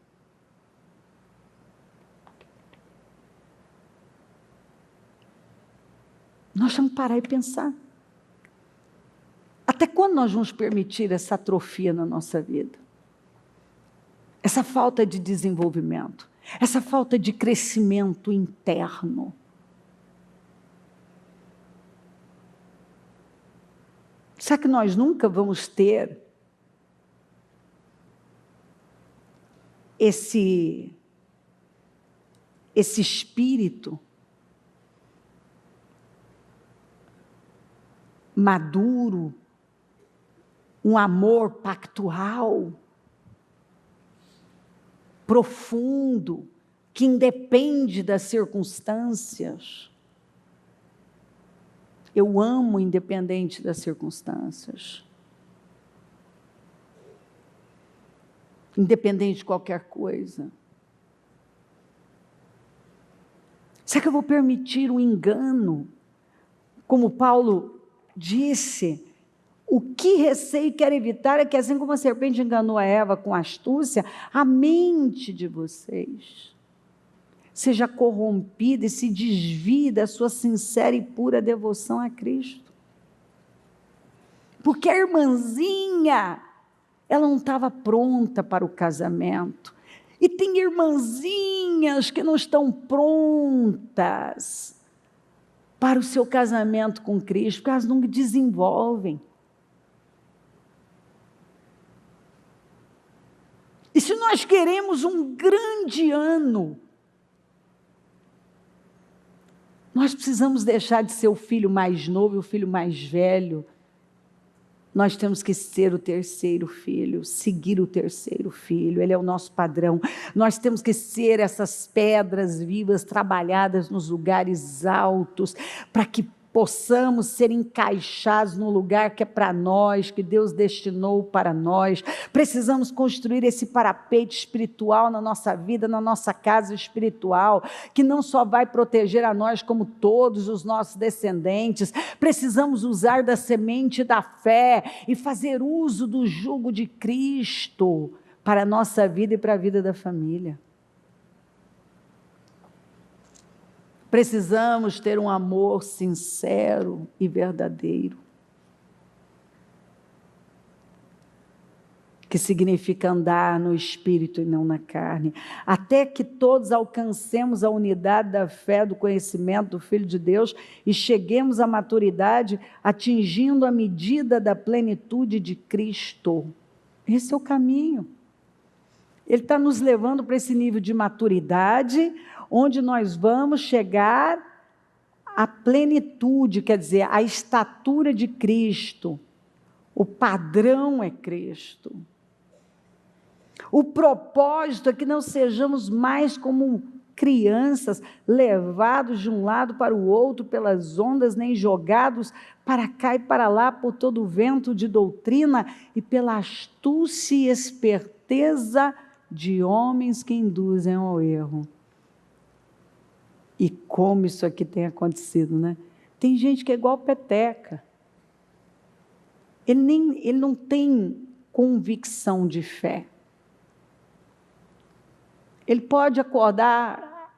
Nós vamos parar e pensar. Até quando nós vamos permitir essa atrofia na nossa vida? Essa falta de desenvolvimento, essa falta de crescimento interno. Será que nós nunca vamos ter esse espírito maduro, um amor pactual, profundo, que independe das circunstâncias? Eu amo independente das circunstâncias. Independente de qualquer coisa. Será que eu vou permitir o engano? Como Paulo disse, o que receio quero evitar é que, assim como a serpente enganou a Eva com astúcia, a mente de vocês seja corrompida e se desvie da sua sincera e pura devoção a Cristo. Porque a irmãzinha, ela não estava pronta para o casamento. E tem irmãzinhas que não estão prontas para o seu casamento com Cristo, porque elas não desenvolvem. E se nós queremos um grande ano, nós precisamos deixar de ser o filho mais novo e o filho mais velho. Nós temos que ser o terceiro filho, seguir o terceiro filho, ele é o nosso padrão. Nós temos que ser essas pedras vivas, trabalhadas nos lugares altos, para que possamos ser encaixados no lugar que é para nós, que Deus destinou para nós. Precisamos construir esse parapeito espiritual na nossa vida, na nossa casa espiritual, que não só vai proteger a nós, como todos os nossos descendentes. Precisamos usar da semente da fé e fazer uso do jugo de Cristo para a nossa vida e para a vida da família. Precisamos ter um amor sincero e verdadeiro, que significa andar no Espírito e não na carne, até que todos alcancemos a unidade da fé, do conhecimento do Filho de Deus e cheguemos à maturidade, atingindo a medida da plenitude de Cristo. Esse é o caminho. Ele está nos levando para esse nível de maturidade, onde nós vamos chegar à plenitude, quer dizer, à estatura de Cristo. O padrão é Cristo. O propósito é que não sejamos mais como crianças, levados de um lado para o outro pelas ondas, nem jogados para cá e para lá por todo o vento de doutrina e pela astúcia e esperteza de homens que induzem ao erro. E como isso aqui tem acontecido, né? Tem gente que é igual peteca. Ele não tem convicção de fé. Ele pode acordar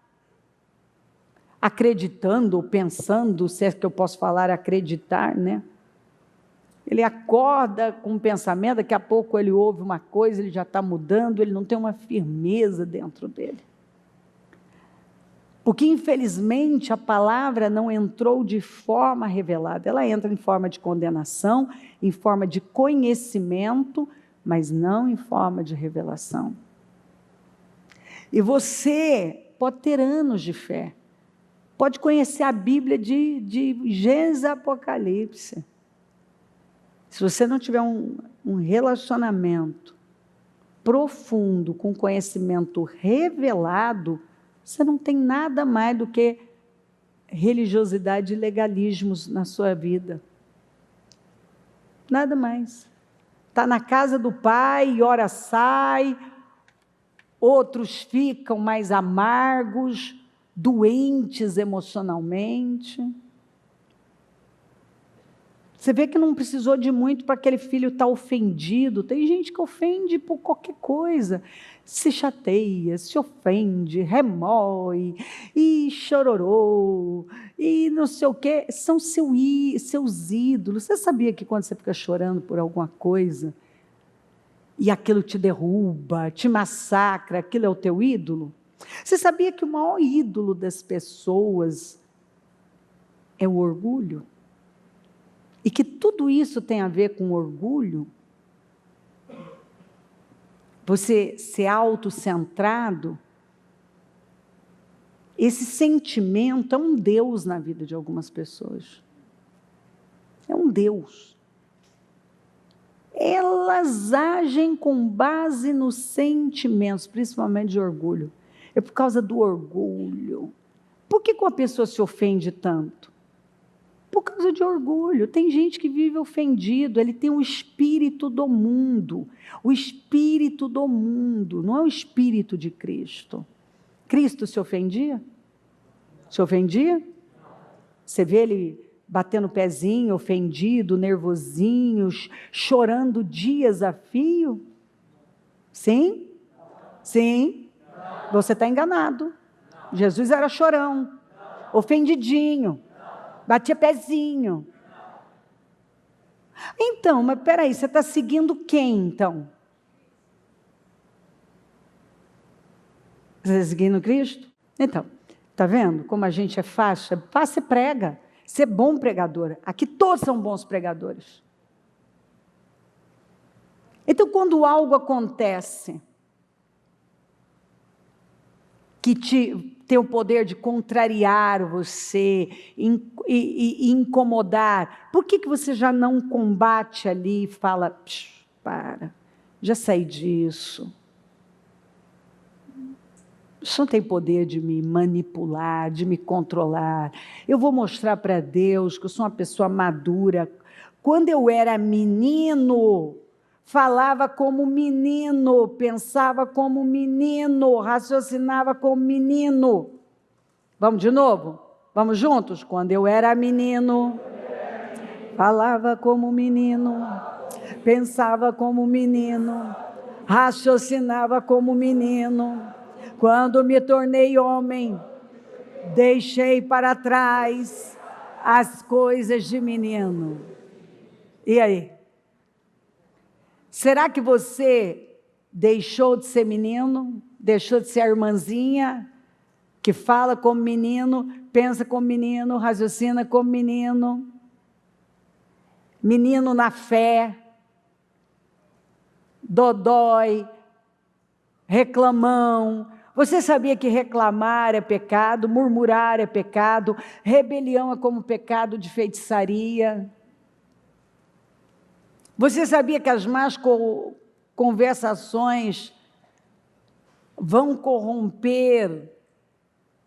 acreditando ou pensando, se é que eu posso falar acreditar, né? Ele acorda com um pensamento, daqui a pouco ele ouve uma coisa, ele já está mudando, ele não tem uma firmeza dentro dele. Porque, infelizmente, a palavra não entrou de forma revelada. Ela entra em forma de condenação, em forma de conhecimento, mas não em forma de revelação. E você pode ter anos de fé, pode conhecer a Bíblia de Gênesis a Apocalipse. Se você não tiver um relacionamento profundo, com conhecimento revelado, você não tem nada mais do que religiosidade e legalismos na sua vida. Nada mais. Está na casa do pai, ora sai, outros ficam mais amargos, doentes emocionalmente. Você vê que não precisou de muito para aquele filho estar ofendido. Tem gente que ofende por qualquer coisa. Se chateia, se ofende, remói, e chororou, e não sei o quê. São seus ídolos. Você sabia que quando você fica chorando por alguma coisa, e aquilo te derruba, te massacra, aquilo é o teu ídolo? Você sabia que o maior ídolo das pessoas é o orgulho? E que tudo isso tem a ver com orgulho? Você ser autocentrado? Esse sentimento é um Deus na vida de algumas pessoas. É um Deus. Elas agem com base nos sentimentos, principalmente de orgulho. É por causa do orgulho. Por que uma pessoa se ofende tanto? Por causa de orgulho. Tem gente que vive ofendido, ele tem o espírito do mundo. O espírito do mundo, não é o espírito de Cristo. Cristo se ofendia? Se ofendia? Você vê ele batendo o pezinho, ofendido, nervosinho, chorando dias a fio? Sim? Sim. Você está enganado. Jesus era chorão, ofendidinho, batia pezinho. Então, mas peraí, você está seguindo quem então? Você está seguindo Cristo? Então, está vendo como a gente é fácil? É fácil, você prega, ser bom pregador. Aqui todos são bons pregadores. Então, quando algo acontece que tem o poder de contrariar você e incomodar, por que você já não combate ali e fala, para, já saí disso. Isso não tem poder de me manipular, de me controlar. Eu vou mostrar para Deus que eu sou uma pessoa madura. Quando eu era menino, falava como menino, pensava como menino, raciocinava como menino. Vamos de novo? Vamos juntos? Quando eu era menino, falava como menino, pensava como menino, raciocinava como menino. Quando me tornei homem, deixei para trás as coisas de menino. E aí? Será que você deixou de ser menino? Deixou de ser a irmãzinha que fala como menino, pensa como menino, raciocina como menino? Menino na fé, dodói, reclamão. Você sabia que reclamar é pecado, murmurar é pecado, rebelião é como pecado de feitiçaria? Você sabia que as más conversações vão corromper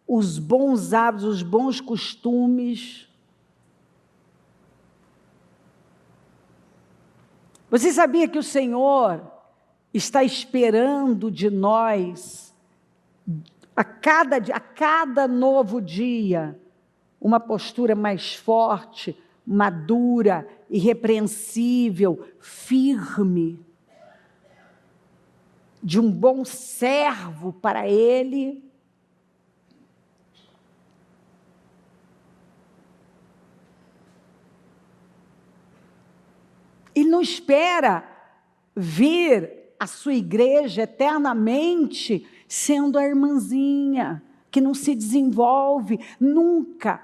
os bons hábitos, os bons costumes? Você sabia que o Senhor está esperando de nós, a cada novo dia, uma postura mais forte, madura, irrepreensível, firme, de um bom servo para Ele? Ele não espera ver a sua igreja eternamente sendo a irmãzinha, que não se desenvolve nunca.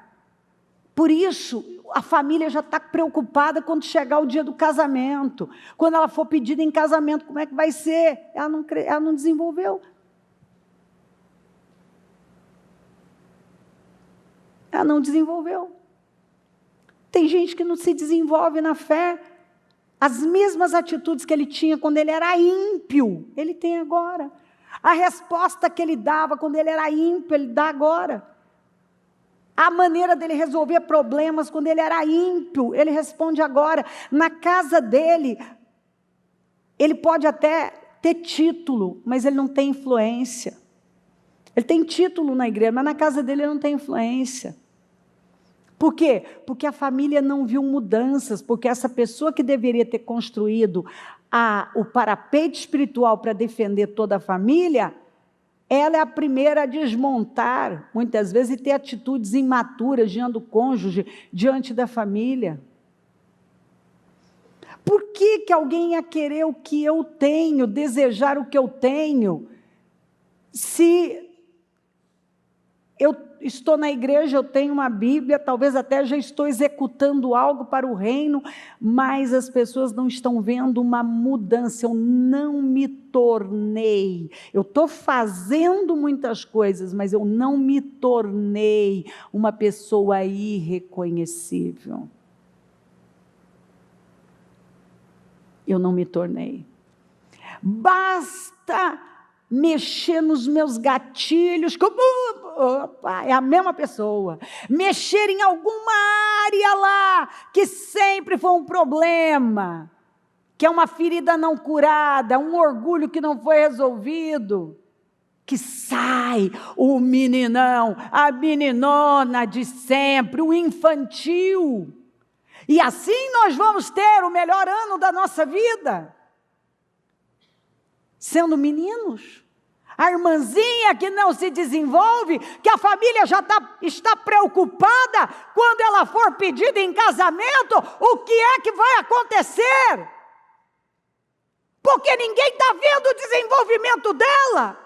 Por isso, a família já está preocupada quando chegar o dia do casamento. Quando ela for pedida em casamento, como é que vai ser? Ela não desenvolveu. Ela não desenvolveu. Tem gente que não se desenvolve na fé. As mesmas atitudes que ele tinha quando ele era ímpio, ele tem agora. A resposta que ele dava quando ele era ímpio, ele dá agora. A maneira dele resolver problemas quando ele era ímpio, ele responde agora. Na casa dele, ele pode até ter título, mas ele não tem influência. Ele tem título na igreja, mas na casa dele ele não tem influência. Por quê? Porque a família não viu mudanças, porque essa pessoa que deveria ter construído o parapeito espiritual para defender toda a família, ela é a primeira a desmontar, muitas vezes, e ter atitudes imaturas diante do cônjuge, diante da família. Por que alguém ia querer o que eu tenho, desejar o que eu tenho, se eu estou na igreja, eu tenho uma Bíblia, talvez até já estou executando algo para o reino, mas as pessoas não estão vendo uma mudança. Eu não me tornei, eu estou fazendo muitas coisas, mas eu não me tornei uma pessoa irreconhecível. Eu não me tornei. Basta mexer nos meus gatilhos, opa, é a mesma pessoa, mexer em alguma área lá, que sempre foi um problema, que é uma ferida não curada, um orgulho que não foi resolvido, que sai o meninão, a meninona de sempre, o infantil, e assim nós vamos ter o melhor ano da nossa vida, sendo meninos. A irmãzinha que não se desenvolve, que a família já está preocupada, quando ela for pedida em casamento, o que é que vai acontecer? Porque ninguém está vendo o desenvolvimento dela.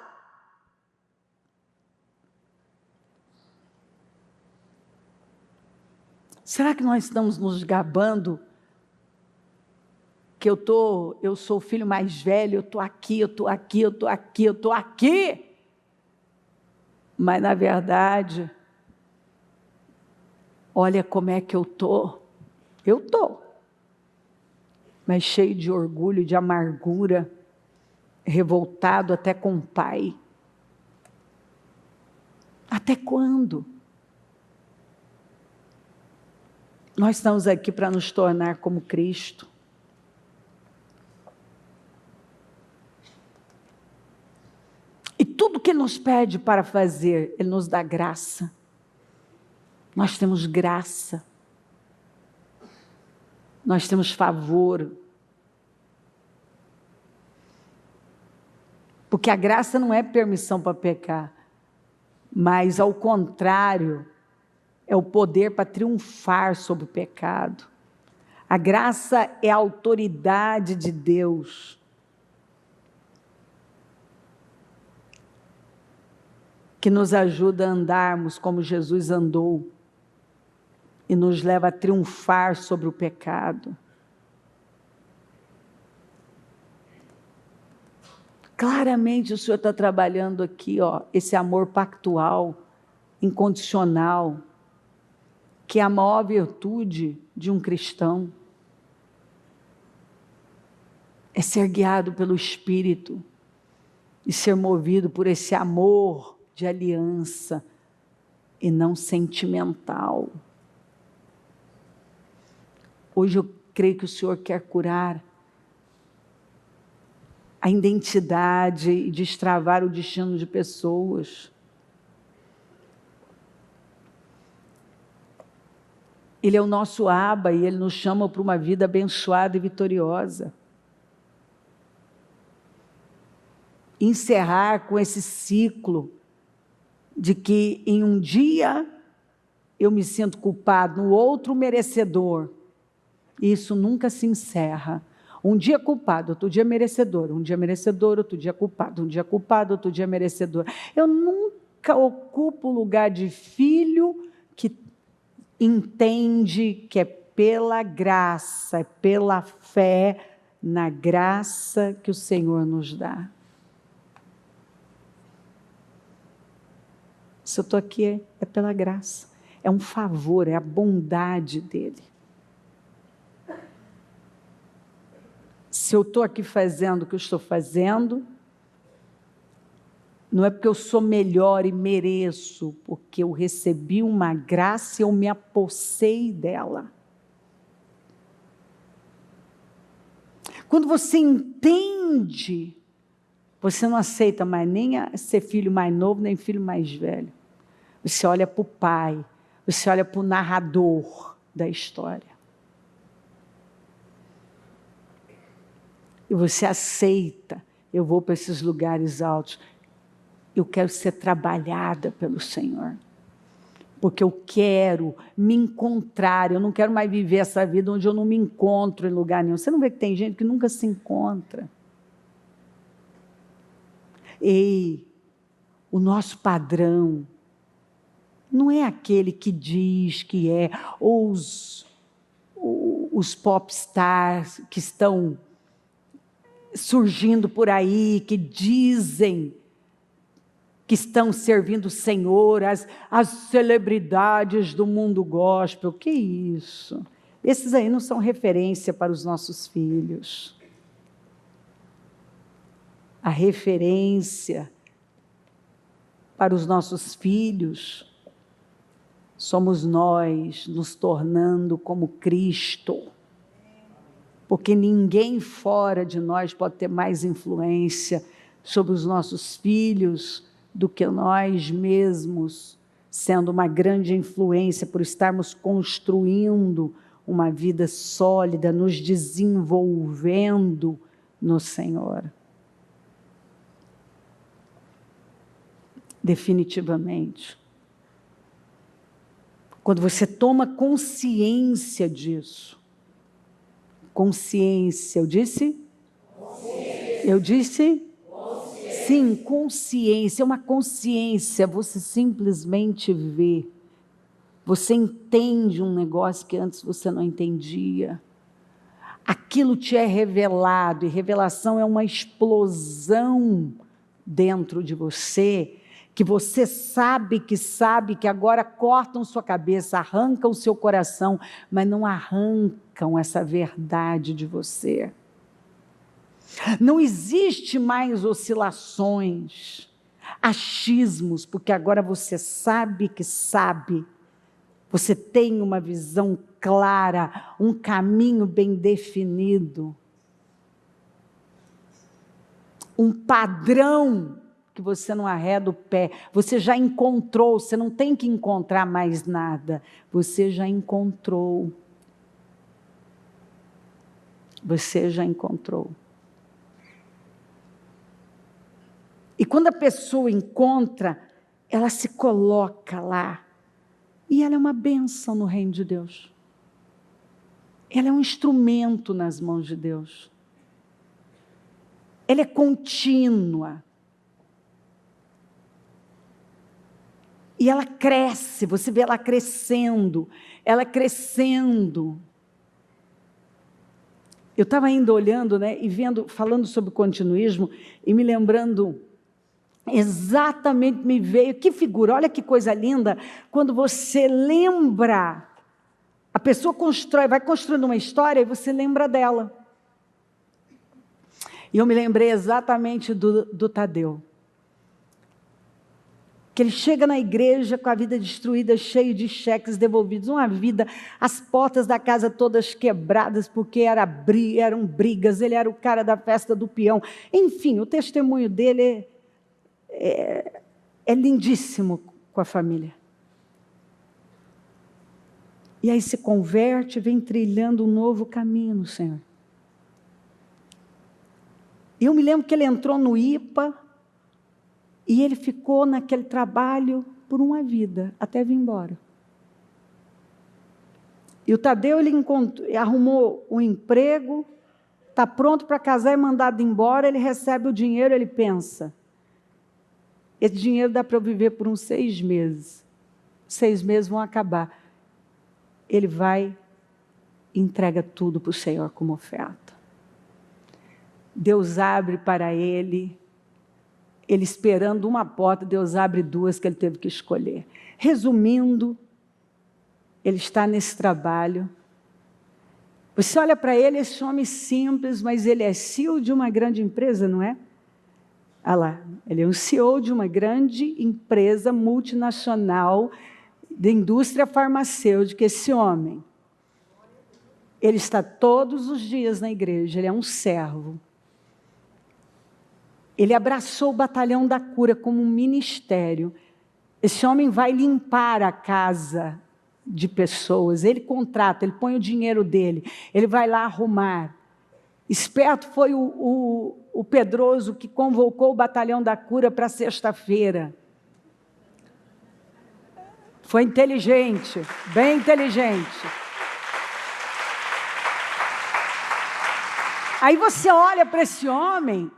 Será que nós estamos nos gabando que eu sou o filho mais velho, eu estou aqui, eu estou aqui, eu estou aqui, eu estou aqui? Mas, na verdade, olha como é que eu estou. Eu estou. Mas cheio de orgulho, de amargura, revoltado até com o pai. Até quando? Nós estamos aqui para nos tornar como Cristo. E tudo que Ele nos pede para fazer, Ele nos dá graça. Nós temos graça. Nós temos favor. Porque a graça não é permissão para pecar, mas ao contrário, é o poder para triunfar sobre o pecado. A graça é a autoridade de Deus, que nos ajuda a andarmos como Jesus andou e nos leva a triunfar sobre o pecado. Claramente o Senhor está trabalhando aqui, esse amor pactual, incondicional, que é a maior virtude de um cristão. É ser guiado pelo Espírito e ser movido por esse amor de aliança e não sentimental. Hoje eu creio que o Senhor quer curar a identidade e destravar o destino de pessoas. Ele é o nosso Abba e Ele nos chama para uma vida abençoada e vitoriosa. Encerrar com esse ciclo de que em um dia eu me sinto culpado, no outro merecedor. Isso nunca se encerra. Um dia culpado, outro dia merecedor, um dia merecedor, outro dia culpado, um dia culpado, outro dia merecedor. Eu nunca ocupo o lugar de filho que entende que é pela graça, é pela fé na graça que o Senhor nos dá. Se eu estou aqui é pela graça, é um favor, é a bondade dEle. Se eu estou aqui fazendo o que eu estou fazendo, não é porque eu sou melhor e mereço, porque eu recebi uma graça e eu me apossei dela. Quando você entende, você não aceita mais nem ser filho mais novo, nem filho mais velho. Você olha para o pai, você olha para o narrador da história. E você aceita, eu vou para esses lugares altos. Eu quero ser trabalhada pelo Senhor. Porque eu quero me encontrar, eu não quero mais viver essa vida onde eu não me encontro em lugar nenhum. Você não vê que tem gente que nunca se encontra? Ei, o nosso padrão não é aquele que diz que é, ou os popstars que estão surgindo por aí, que dizem que estão servindo o Senhor, as celebridades do mundo gospel. Que isso? Esses aí não são referência para os nossos filhos. a referência para os nossos filhos, somos nós nos tornando como Cristo. Porque ninguém fora de nós pode ter mais influência sobre os nossos filhos do que nós mesmos, sendo uma grande influência por estarmos construindo uma vida sólida, nos desenvolvendo no Senhor. Definitivamente. Quando você toma consciência disso, consciência, eu disse? Consciência. Eu disse? Consciência. Sim, consciência, é uma consciência, você simplesmente vê, você entende um negócio que antes você não entendia, aquilo te é revelado, e revelação é uma explosão dentro de você, que você sabe que agora cortam sua cabeça, arrancam o seu coração, mas não arrancam essa verdade de você. Não existe mais oscilações, achismos, porque agora você sabe que sabe, você tem uma visão clara, um caminho bem definido, um padrão que você não arreda o pé, você já encontrou, você não tem que encontrar mais nada, você já encontrou. Você já encontrou. E quando a pessoa encontra, ela se coloca lá, e ela é uma bênção no reino de Deus. Ela é um instrumento nas mãos de Deus. Ela é contínua. E ela cresce, você vê ela crescendo. Eu estava ainda olhando, né, e vendo, falando sobre continuismo, e me lembrando, exatamente me veio, que figura, olha que coisa linda, quando você lembra, a pessoa vai construindo uma história e você lembra dela. E eu me lembrei exatamente do Tadeu. Que ele chega na igreja com a vida destruída, cheio de cheques devolvidos, uma vida, as portas da casa todas quebradas, porque eram brigas, ele era o cara da festa do peão. Enfim, o testemunho dele é lindíssimo com a família. E aí se converte, vem trilhando um novo caminho no Senhor. E eu me lembro que ele entrou no IPA, e ele ficou naquele trabalho por uma vida, até vir embora. E o Tadeu, ele arrumou um emprego, está pronto para casar e mandado embora, ele recebe o dinheiro, ele pensa, esse dinheiro dá para eu viver por uns 6 meses. 6 meses vão acabar. Ele vai e entrega tudo para o Senhor como oferta. Deus abre para ele esperando uma porta, Deus abre 2 que ele teve que escolher. Resumindo, ele está nesse trabalho. Você olha para ele, esse homem simples, mas ele é CEO de uma grande empresa, não é? Olha lá, ele é um CEO de uma grande empresa multinacional da indústria farmacêutica, esse homem. Ele está todos os dias na igreja, ele é um servo. Ele abraçou o batalhão da cura como um ministério. Esse homem vai limpar a casa de pessoas, ele contrata, ele põe o dinheiro dele, ele vai lá arrumar. Esperto foi o Pedroso que convocou o batalhão da cura para sexta-feira. Foi inteligente, bem inteligente. Aí você olha para esse homem,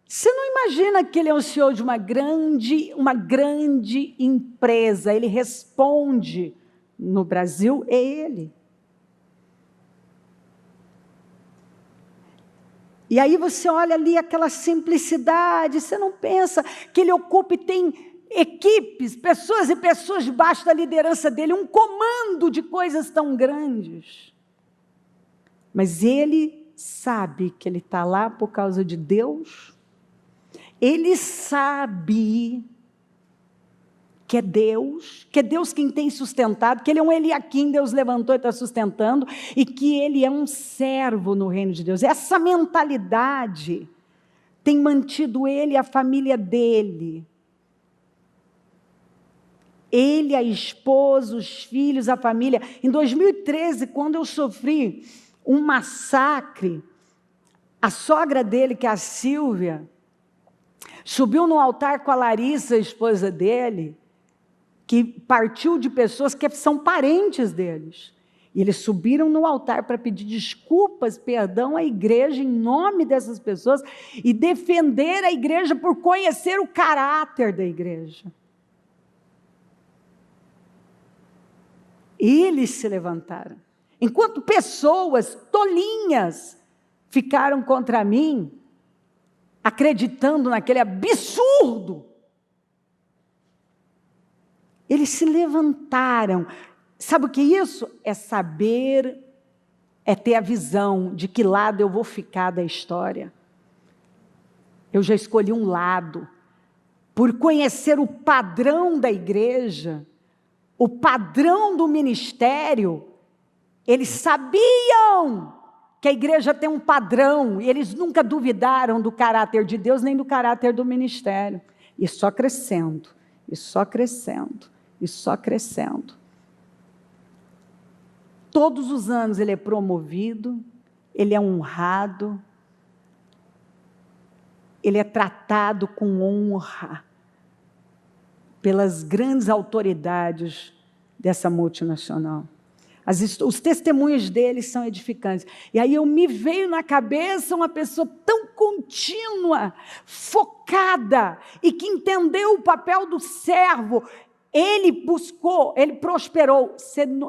você não imagina que ele é o CEO de uma grande empresa, ele responde no Brasil, é ele. E aí você olha ali aquela simplicidade, você não pensa que ele ocupa e tem equipes, pessoas e pessoas debaixo da liderança dele, um comando de coisas tão grandes. Mas ele sabe que ele está lá por causa de Deus, Ele sabe que é Deus quem tem sustentado, que ele é um Eliaquim, Deus levantou e está sustentando, e que ele é um servo no reino de Deus. Essa mentalidade tem mantido ele e a família dele. Ele, a esposa, os filhos, a família. Em 2013, quando eu sofri um massacre, a sogra dele, que é a Silvia, subiu no altar com a Larissa, a esposa dele, que partiu de pessoas que são parentes deles. E eles subiram no altar para pedir desculpas, perdão à igreja em nome dessas pessoas e defender a igreja por conhecer o caráter da igreja. Eles se levantaram. Enquanto pessoas tolinhas ficaram contra mim, acreditando naquele absurdo, eles se levantaram. Sabe o que é isso? É saber, é ter a visão de que lado eu vou ficar da história. Eu já escolhi um lado, por conhecer o padrão da igreja, o padrão do ministério. Eles sabiam que a igreja tem um padrão, e eles nunca duvidaram do caráter de Deus, nem do caráter do ministério. E só crescendo, e só crescendo, e só crescendo. Todos os anos ele é promovido, ele é honrado, ele é tratado com honra pelas grandes autoridades dessa multinacional. Os testemunhos deles são edificantes. E aí me veio na cabeça uma pessoa tão contínua, focada, e que entendeu o papel do servo. Ele buscou, ele prosperou.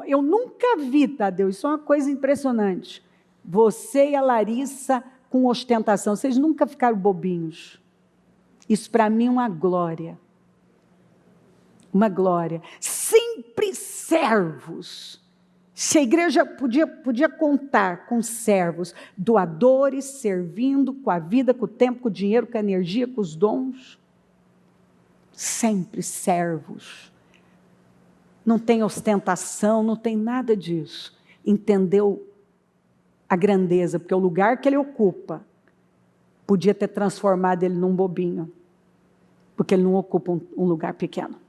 Eu nunca vi, Tadeu, isso é uma coisa impressionante. Você e a Larissa com ostentação, vocês nunca ficaram bobinhos. Isso para mim é uma glória. Uma glória. Sempre servos. Se a igreja podia contar com servos, doadores, servindo com a vida, com o tempo, com o dinheiro, com a energia, com os dons. Sempre servos. Não tem ostentação, não tem nada disso. Entendeu a grandeza, porque o lugar que ele ocupa podia ter transformado ele num bobinho, porque ele não ocupa um lugar pequeno.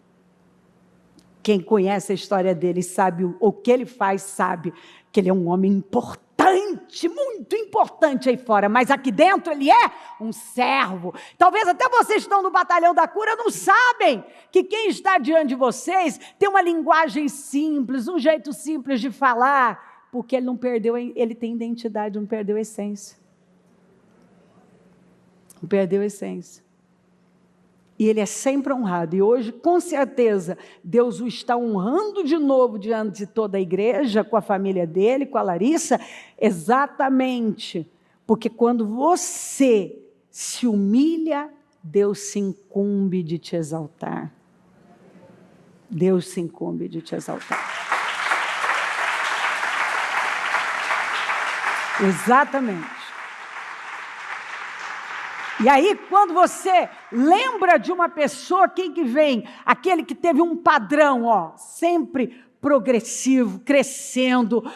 Quem conhece a história dele, sabe o que ele faz, sabe que ele é um homem importante, muito importante aí fora, mas aqui dentro ele é um servo. Talvez até vocês que estão no batalhão da cura não sabem que quem está diante de vocês tem uma linguagem simples, um jeito simples de falar, porque ele não perdeu, ele tem identidade, não perdeu a essência. Não perdeu a essência. E ele é sempre honrado. E hoje, com certeza, Deus o está honrando de novo diante de toda a igreja, com a família dele, com a Larissa, exatamente. Porque quando você se humilha, Deus se incumbe de te exaltar. Deus se incumbe de te exaltar. Exatamente. E aí, quando você lembra de uma pessoa, quem que vem? Aquele que teve um padrão, sempre progressivo, crescendo,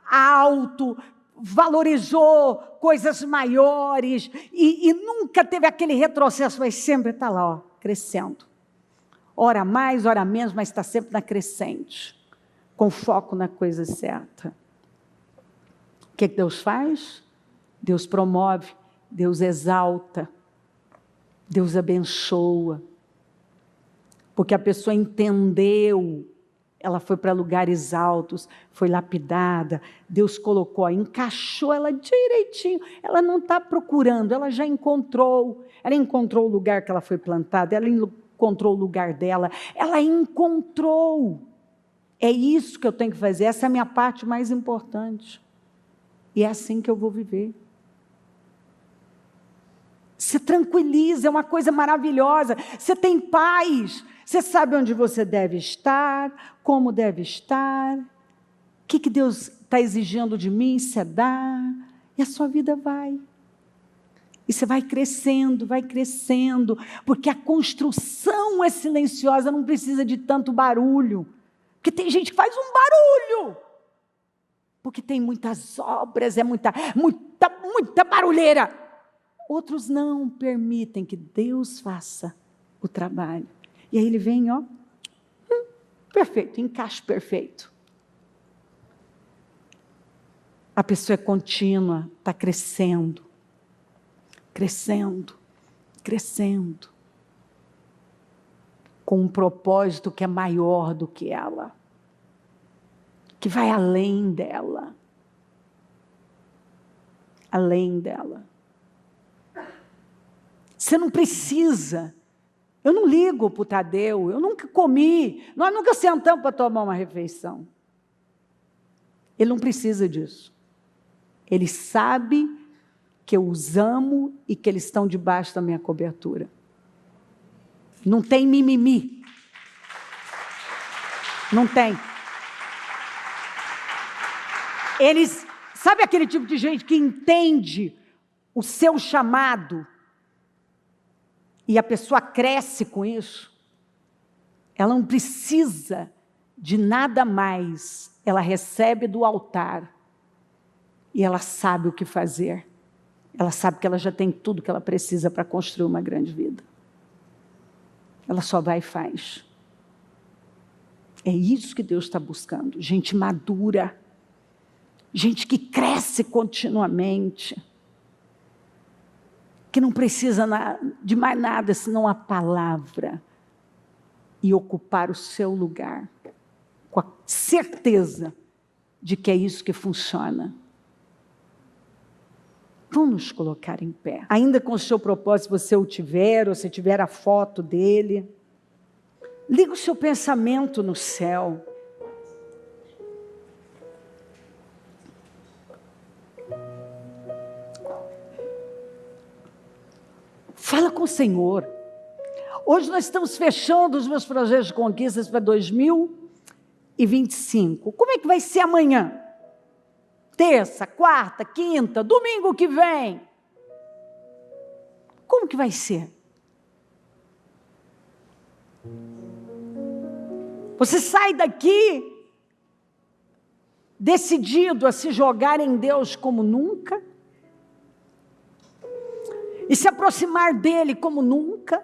alto, valorizou coisas maiores, e nunca teve aquele retrocesso, mas sempre está lá, crescendo. Ora mais, ora menos, mas está sempre na crescente, com foco na coisa certa. O que Deus faz? Deus promove. Deus exalta, Deus abençoa, porque a pessoa entendeu, ela foi para lugares altos, foi lapidada, Deus colocou, encaixou ela direitinho, ela não está procurando, ela já encontrou, ela encontrou o lugar que ela foi plantada, ela encontrou o lugar dela, ela encontrou, é isso que eu tenho que fazer, essa é a minha parte mais importante, e é assim que eu vou viver. Se tranquiliza, é uma coisa maravilhosa, você tem paz, você sabe onde você deve estar, como deve estar, o que Deus está exigindo de mim, você dá, e a sua vida vai. E você vai crescendo, porque a construção é silenciosa, não precisa de tanto barulho. Porque tem gente que faz um barulho, porque tem muitas obras, é muita barulheira. Outros não permitem que Deus faça o trabalho. E aí ele vem, ó, perfeito, encaixe perfeito. A pessoa é contínua, está crescendo, com um propósito que é maior do que ela, que vai além dela. Você não precisa. Eu não ligo para o Tadeu, eu nunca comi, nós nunca sentamos para tomar uma refeição. Ele não precisa disso. Ele sabe que eu os amo e que eles estão debaixo da minha cobertura. Não tem mimimi. Não tem. Eles, sabe aquele tipo de gente que entende o seu chamado e a pessoa cresce com isso? Ela não precisa de nada mais. Ela recebe do altar e ela sabe o que fazer. Ela sabe que ela já tem tudo que ela precisa para construir uma grande vida. Ela só vai e faz. É isso que Deus está buscando. Gente madura. Gente que cresce continuamente. Que não precisa de mais nada senão a palavra. E ocupar o seu lugar. Com a certeza de que é isso que funciona. Vamos nos colocar em pé. Ainda com o seu propósito, se você o tiver, ou se tiver a foto dele, liga o seu pensamento no céu. Fala com o Senhor. Hoje nós estamos fechando os meus projetos de conquistas para 2025. Como é que vai ser amanhã? Terça, quarta, quinta, domingo que vem. Como que vai ser? Você sai daqui decidido a se jogar em Deus como nunca? E se aproximar dele como nunca?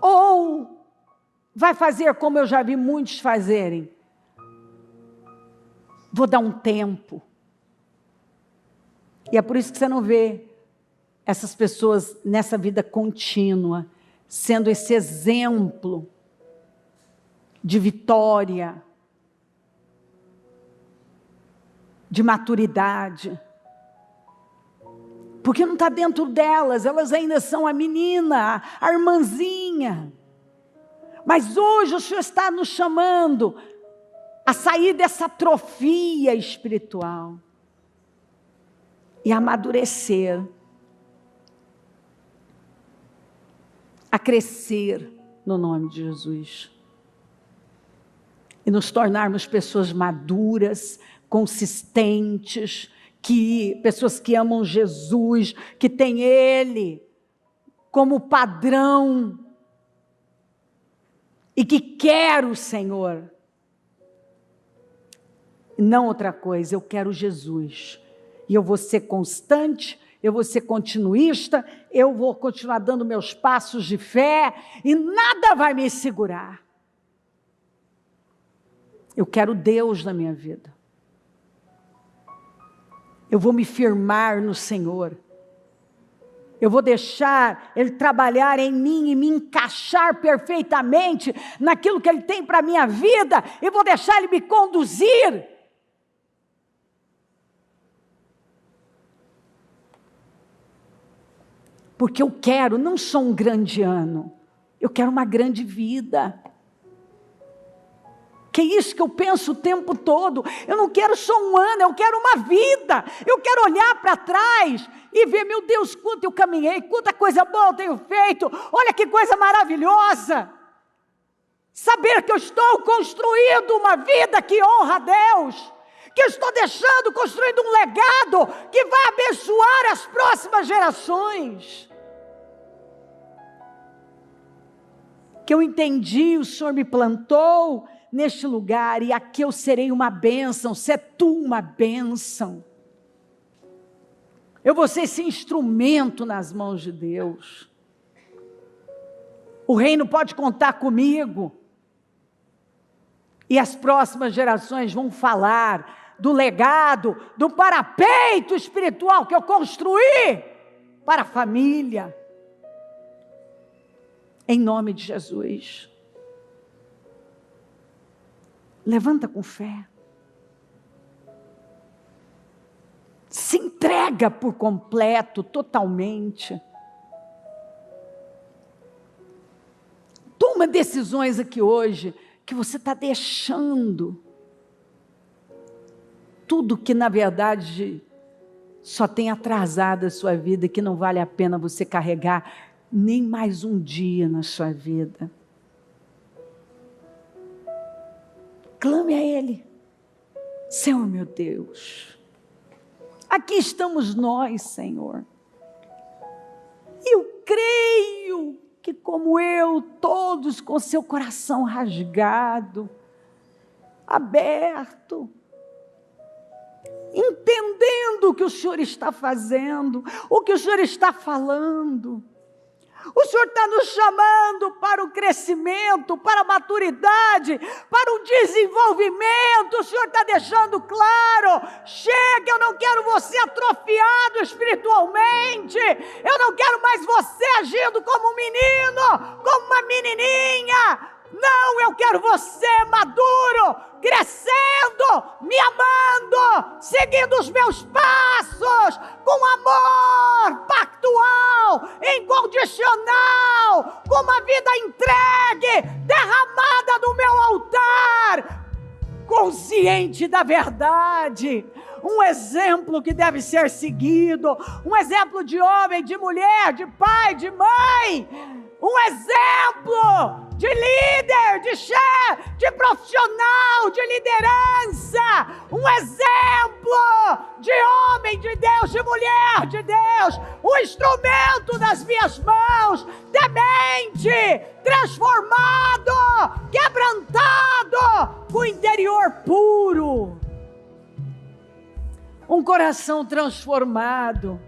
Ou vai fazer como eu já vi muitos fazerem? Vou dar um tempo. E é por isso que você não vê essas pessoas nessa vida contínua, sendo esse exemplo de vitória, de maturidade. Porque não está dentro delas, elas ainda são a menina, a irmãzinha. Mas hoje o Senhor está nos chamando a sair dessa atrofia espiritual e amadurecer, a crescer no nome de Jesus e nos tornarmos pessoas maduras, consistentes, pessoas que amam Jesus, que têm Ele como padrão e que quer o Senhor. Não outra coisa, eu quero Jesus. E eu vou ser constante, eu vou ser continuista, eu vou continuar dando meus passos de fé e nada vai me segurar. Eu quero Deus na minha vida. Eu vou me firmar no Senhor. Eu vou deixar Ele trabalhar em mim e me encaixar perfeitamente naquilo que Ele tem para a minha vida. E vou deixar Ele me conduzir. Porque eu quero não só um grande ano, eu quero uma grande vida. Que é isso que eu penso o tempo todo. Eu não quero só um ano, eu quero uma vida. Eu quero olhar para trás e ver, meu Deus, quanto eu caminhei, quanta coisa boa eu tenho feito. Olha que coisa maravilhosa. Saber que eu estou construindo uma vida que honra a Deus, que eu estou deixando, construindo um legado que vai abençoar as próximas gerações. Que eu entendi, o Senhor me plantou neste lugar e aqui eu serei uma bênção, se é tu uma bênção. Eu vou ser esse instrumento nas mãos de Deus. O reino pode contar comigo. E as próximas gerações vão falar do legado, do parapeito espiritual que eu construí para a família. Em nome de Jesus. Levanta com fé. Se entrega por completo, totalmente. Toma decisões aqui hoje que você está deixando tudo que na verdade só tem atrasado a sua vida, que não vale a pena você carregar nem mais um dia na sua vida. Clame a Ele. Senhor meu Deus, aqui estamos nós, Senhor. Eu creio que como eu, todos com seu coração rasgado, aberto, entendendo o que o Senhor está fazendo, o que o Senhor está falando. O Senhor está nos chamando para o crescimento, para a maturidade, para o desenvolvimento. O Senhor está deixando claro: chega, eu não quero você atrofiado espiritualmente. Eu não quero mais você agindo como um menino, como uma menininha. Não, eu quero você maduro, crescendo, me amando, seguindo os meus passos, com amor pactual, incondicional, com uma vida entregue, derramada no meu altar, consciente da verdade. Um exemplo que deve ser seguido, um exemplo de homem, de mulher, de pai, de mãe, um exemplo de líder, de chefe, de profissional, de liderança, um exemplo de homem de Deus, de mulher de Deus, um instrumento nas minhas mãos, temente, transformado, quebrantado, com o interior puro, um coração transformado.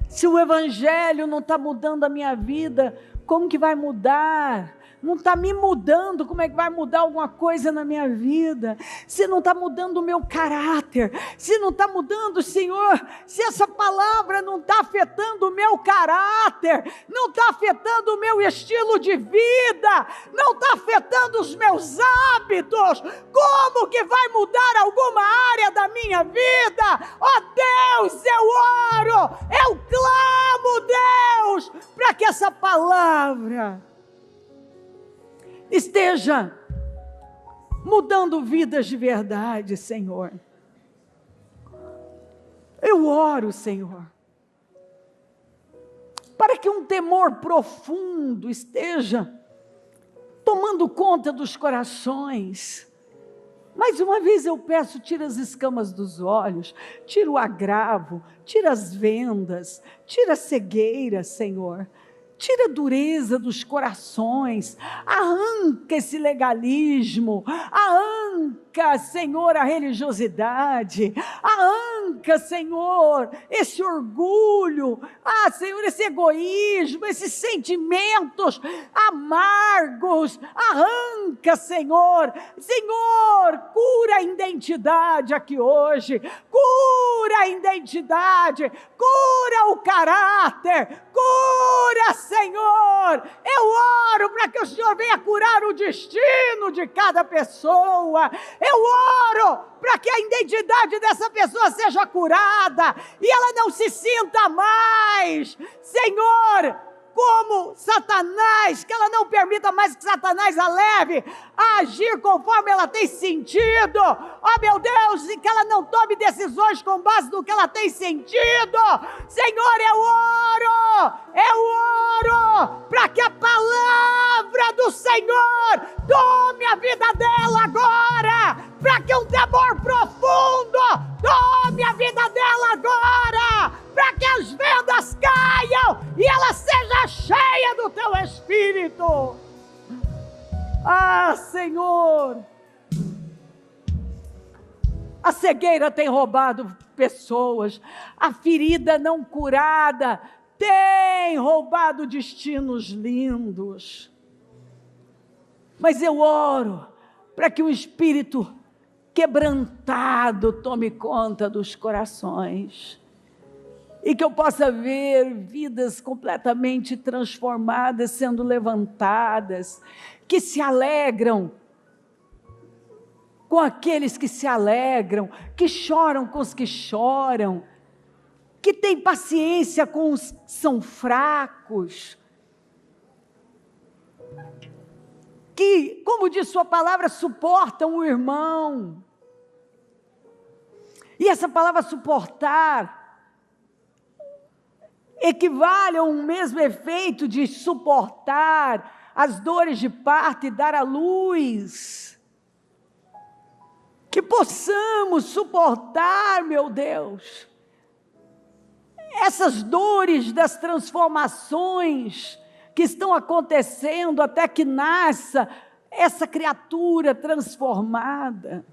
Se o Evangelho não está mudando a minha vida, como que vai mudar? Não está me mudando, como é que vai mudar alguma coisa na minha vida? Se não está mudando o meu caráter, se não está mudando, Senhor, se essa palavra não está afetando o meu caráter, não está afetando o meu estilo de vida, não está afetando os meus hábitos, como que vai mudar alguma área da minha vida? Ó Deus, eu oro, eu clamo, Deus, para que essa palavra esteja mudando vidas de verdade, Senhor. Eu oro, Senhor, para que um temor profundo esteja tomando conta dos corações. Mais uma vez eu peço, tira as escamas dos olhos, tira o agravo, tira as vendas, tira a cegueira, Senhor. Tira a dureza dos corações, arranca esse legalismo, arranca, Senhor, a religiosidade, arranca, Senhor, esse orgulho, Senhor, esse egoísmo, esses sentimentos amargos, arranca, Senhor, cura a identidade aqui hoje, cura a identidade, cura o caráter, cura, Senhor, eu oro para que o Senhor venha curar o destino de cada pessoa, eu oro para que a identidade dessa pessoa seja curada, e ela não se sinta mais, Senhor, como Satanás, que ela não permita mais que Satanás a leve a agir conforme ela tem sentido, ó meu Deus, e que ela não tome decisões com base no que ela tem sentido. Senhor, eu oro para que a palavra do Senhor tome a vida dela agora, para que um temor profundo tome a vida dela agora, para que as vendas caiam e ela seja cheia do teu Espírito. Ah, Senhor, a cegueira tem roubado pessoas, a ferida não curada tem roubado destinos lindos. Mas eu oro para que o Espírito quebrantado tome conta dos corações e que eu possa ver vidas completamente transformadas sendo levantadas, que se alegram com aqueles que se alegram, que choram com os que choram, que têm paciência com os que são fracos, que, como diz sua palavra, suportam o irmão. E essa palavra suportar equivale a um mesmo efeito de suportar as dores de parto e dar à luz. Que possamos suportar, meu Deus, essas dores das transformações que estão acontecendo até que nasça essa criatura transformada.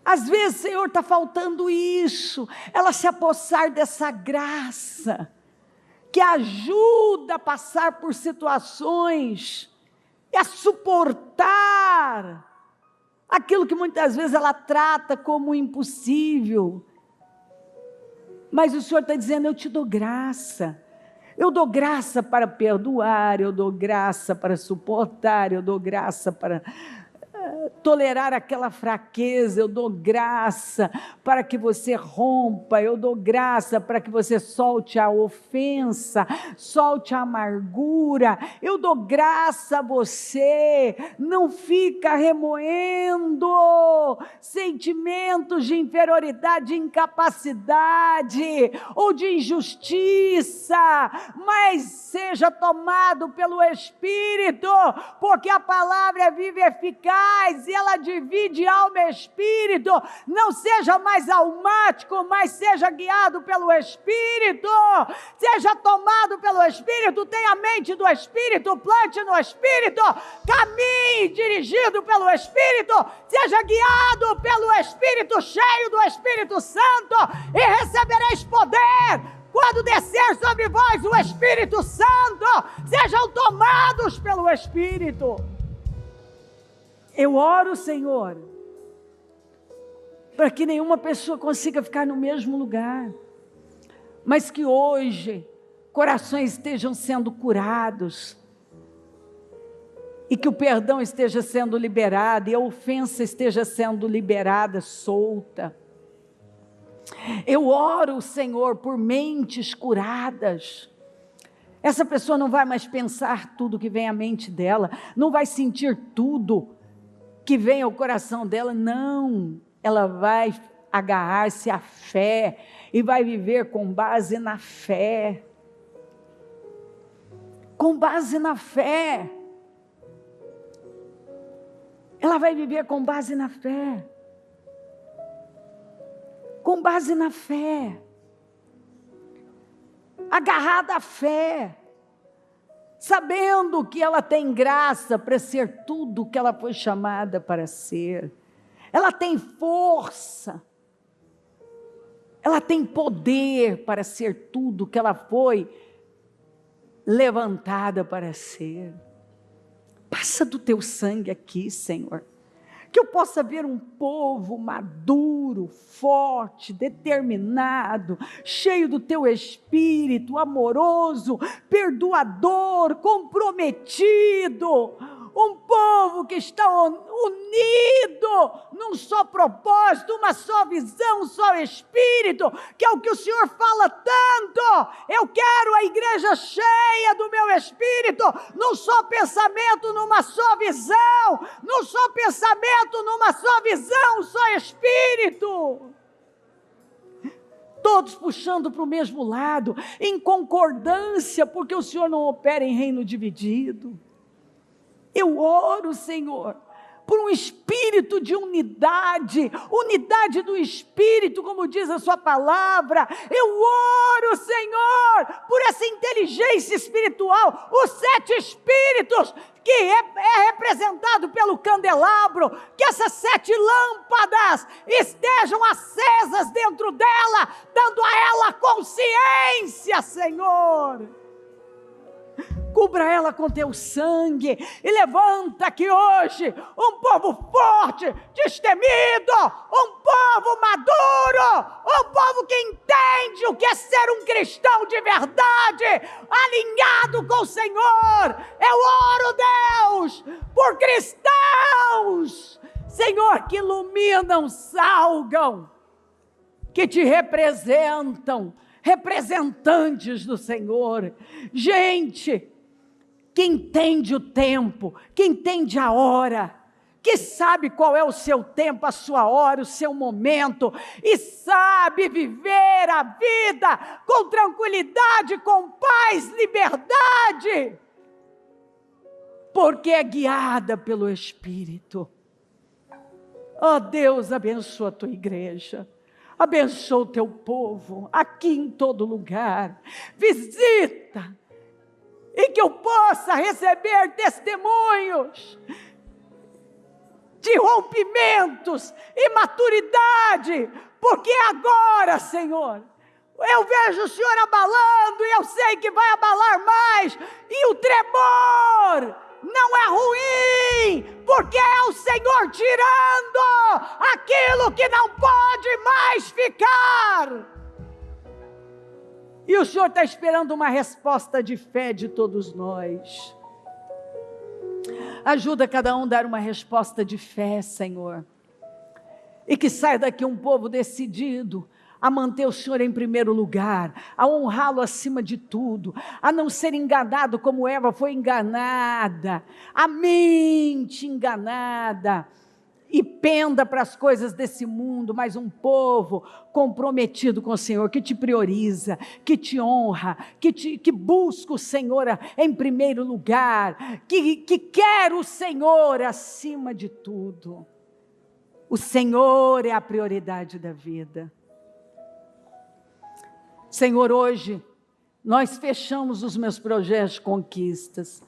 Às vezes, Senhor, está faltando isso, ela se apossar dessa graça, que ajuda a passar por situações e a suportar aquilo que muitas vezes ela trata como impossível. Mas o Senhor está dizendo, eu te dou graça. Eu dou graça para perdoar, eu dou graça para suportar, eu dou graça para tolerar aquela fraqueza, eu dou graça para que você rompa, eu dou graça para que você solte a ofensa, solte a amargura, eu dou graça a você, não fica remoendo sentimentos de inferioridade, de incapacidade ou de injustiça, mas seja tomado pelo Espírito, porque a palavra é viva e eficaz, e ela divide alma e espírito. Não seja mais almático, mas seja guiado pelo Espírito, seja tomado pelo Espírito, tenha a mente do Espírito, plante no Espírito, caminhe dirigido pelo Espírito, seja guiado pelo Espírito, cheio do Espírito Santo, e recebereis poder quando descer sobre vós o Espírito Santo. Sejam tomados pelo Espírito. Eu oro, Senhor, para que nenhuma pessoa consiga ficar no mesmo lugar, mas que hoje corações estejam sendo curados, e que o perdão esteja sendo liberado, e a ofensa esteja sendo liberada, solta. Eu oro, Senhor, por mentes curadas. Essa pessoa não vai mais pensar tudo que vem à mente dela, não vai sentir tudo que vem ao coração dela, não. Ela vai agarrar-se à fé e vai viver com base na fé. Com base na fé. Ela vai viver com base na fé. Com base na fé. Agarrada à fé. Sabendo que ela tem graça para ser tudo o que ela foi chamada para ser. Ela tem força. Ela tem poder para ser tudo o que ela foi levantada para ser. Passa do teu sangue aqui, Senhor. Que eu possa ver um povo maduro, forte, determinado, cheio do teu Espírito, amoroso, perdoador, comprometido. Um povo que está unido num só propósito, uma só visão, um só Espírito, que é o que o Senhor fala tanto. Eu quero a igreja cheia do meu Espírito, num só pensamento, numa só visão, num só pensamento, numa só visão, um só Espírito. Todos puxando para o mesmo lado, em concordância, porque o Senhor não opera em reino dividido. Eu oro, Senhor, por um espírito de unidade do espírito, como diz a sua palavra. Eu oro, Senhor, por essa inteligência espiritual, os 7 espíritos que é representado pelo candelabro, que essas 7 lâmpadas estejam acesas dentro dela, dando a ela consciência, Senhor. Cubra ela com teu sangue e levanta aqui hoje um povo forte, destemido, um povo maduro, um povo que entende o que é ser um cristão de verdade, alinhado com o Senhor. Eu oro, Deus, por cristãos, Senhor, que iluminam, salgam, que te representam, representantes do Senhor, gente que entende o tempo, que entende a hora, que sabe qual é o seu tempo, a sua hora, o seu momento, e sabe viver a vida com tranquilidade, com paz, liberdade, porque é guiada pelo Espírito. Oh Deus, abençoa a tua igreja. Abençoa o teu povo, aqui em todo lugar. Visita, e que eu possa receber testemunhos de rompimentos e maturidade, porque agora, Senhor, eu vejo o Senhor abalando, e eu sei que vai abalar mais, e o tremor não é ruim, porque é o Senhor tirando aquilo que não pode mais ficar. E o Senhor está esperando uma resposta de fé de todos nós. Ajuda cada um a dar uma resposta de fé, Senhor. E que saia daqui um povo decidido a manter o Senhor em primeiro lugar, a honrá-lo acima de tudo, a não ser enganado como Eva foi enganada, a mente enganada, e penda para as coisas desse mundo, mas um povo comprometido com o Senhor, que te prioriza, que te honra, que busca o Senhor em primeiro lugar, que quer o Senhor acima de tudo. O Senhor é a prioridade da vida. Senhor, hoje nós fechamos os meus projetos de conquistas,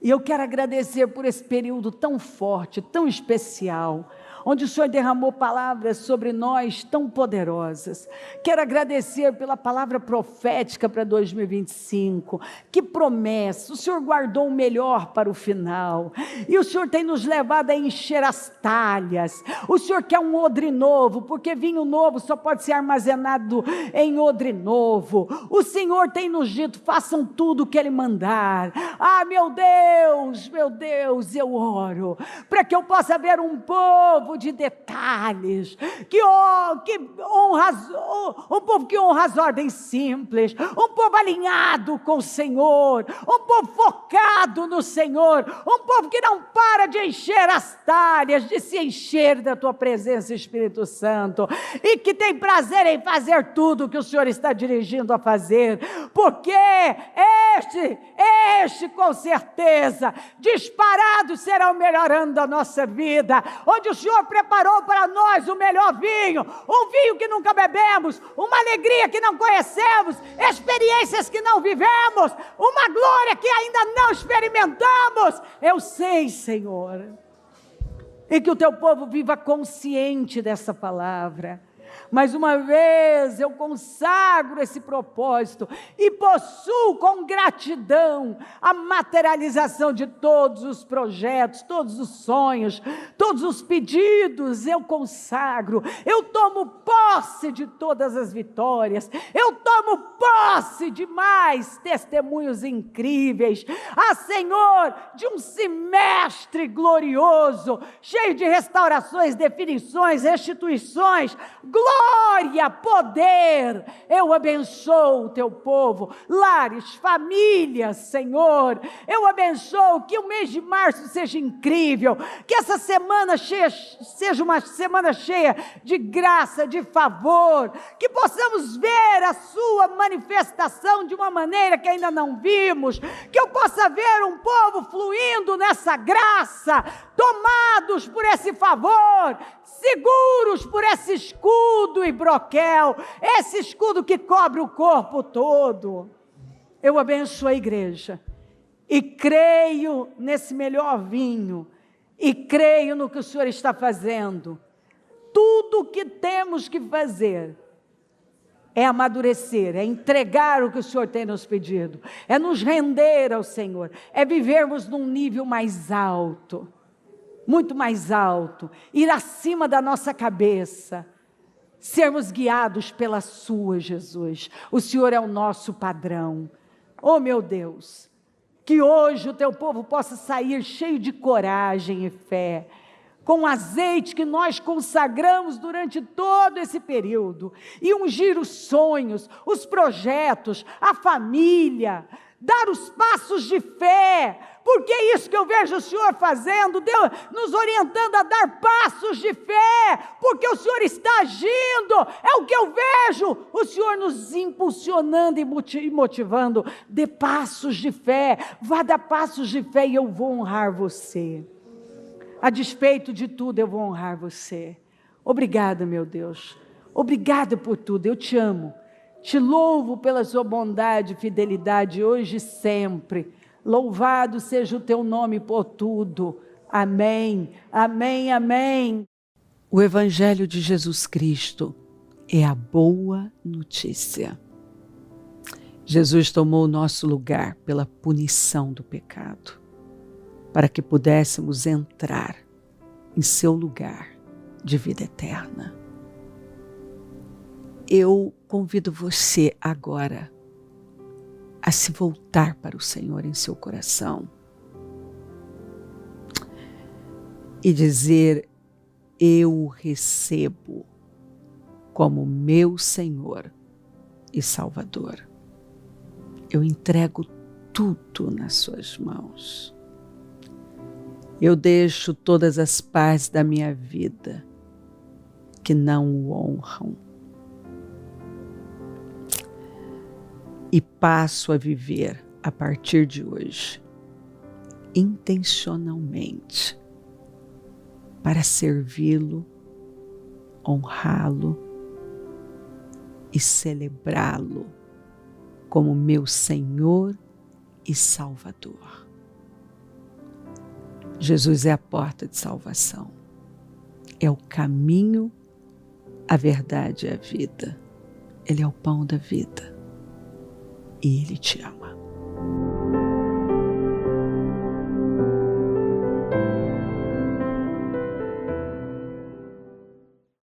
e eu quero agradecer por esse período tão forte, tão especial, onde o Senhor derramou palavras sobre nós tão poderosas. Quero agradecer pela palavra profética para 2025, que promessa, o Senhor guardou o melhor para o final, e o Senhor tem nos levado a encher as talhas. O Senhor quer um odre novo, porque vinho novo só pode ser armazenado em odre novo. O Senhor tem nos dito, façam tudo o que Ele mandar. Ah, meu Deus, eu oro, para que eu possa ver um povo de detalhes, um povo que honra as ordens simples, um povo alinhado com o Senhor, um povo focado no Senhor, um povo que não para de encher as talhas, de se encher da tua presença, Espírito Santo, e que tem prazer em fazer tudo o que o Senhor está dirigindo a fazer, porque este com certeza, disparado será o melhor ano da nossa vida, onde o Senhor preparou para nós o melhor vinho, um vinho que nunca bebemos, uma alegria que não conhecemos, experiências que não vivemos, uma glória que ainda não experimentamos. Eu sei, Senhor, e que o teu povo viva consciente dessa palavra. Mais uma vez eu consagro esse propósito e possuo com gratidão a materialização de todos os projetos, todos os sonhos, todos os pedidos. Eu consagro, eu tomo posse de todas as vitórias, eu tomo posse de mais testemunhos incríveis. Senhor, de um semestre glorioso, cheio de restaurações, definições, restituições, glória, poder. Eu abençoo o teu povo, lares, famílias, Senhor. Eu abençoo que o mês de março seja incrível, que essa semana cheia seja uma semana cheia de graça, de favor, favor, que possamos ver a sua manifestação de uma maneira que ainda não vimos, que eu possa ver um povo fluindo nessa graça, tomados por esse favor, seguros por esse escudo e broquel, esse escudo que cobre o corpo todo. Eu abençoo a igreja e creio nesse melhor vinho, e creio no que o Senhor está fazendo. Tudo o que temos que fazer é amadurecer, é entregar o que o Senhor tem nos pedido, é nos render ao Senhor, é vivermos num nível mais alto, muito mais alto, ir acima da nossa cabeça, sermos guiados pela sua, Jesus. O Senhor é o nosso padrão. Oh, meu Deus, que hoje o teu povo possa sair cheio de coragem e fé, com o azeite que nós consagramos durante todo esse período, e ungir os sonhos, os projetos, a família, dar os passos de fé, porque é isso que eu vejo o Senhor fazendo, Deus nos orientando a dar passos de fé, porque o Senhor está agindo, é o que eu vejo, o Senhor nos impulsionando e motivando. Dê passos de fé, vá dar passos de fé e eu vou honrar você. A despeito de tudo, eu vou honrar você. Obrigada, meu Deus. Obrigada por tudo. Eu te amo. Te louvo pela sua bondade e fidelidade hoje e sempre. Louvado seja o teu nome por tudo. Amém. Amém. Amém. O Evangelho de Jesus Cristo é a boa notícia. Jesus tomou o nosso lugar pela punição do pecado, para que pudéssemos entrar em seu lugar de vida eterna. Eu convido você agora a se voltar para o Senhor em seu coração e dizer: eu o recebo como meu Senhor e Salvador. Eu entrego tudo nas suas mãos. Eu deixo todas as partes da minha vida que não o honram e passo a viver a partir de hoje intencionalmente para servi-lo, honrá-lo e celebrá-lo como meu Senhor e Salvador. Jesus é a porta de salvação, é o caminho, a verdade e a vida. Ele é o pão da vida e Ele te ama.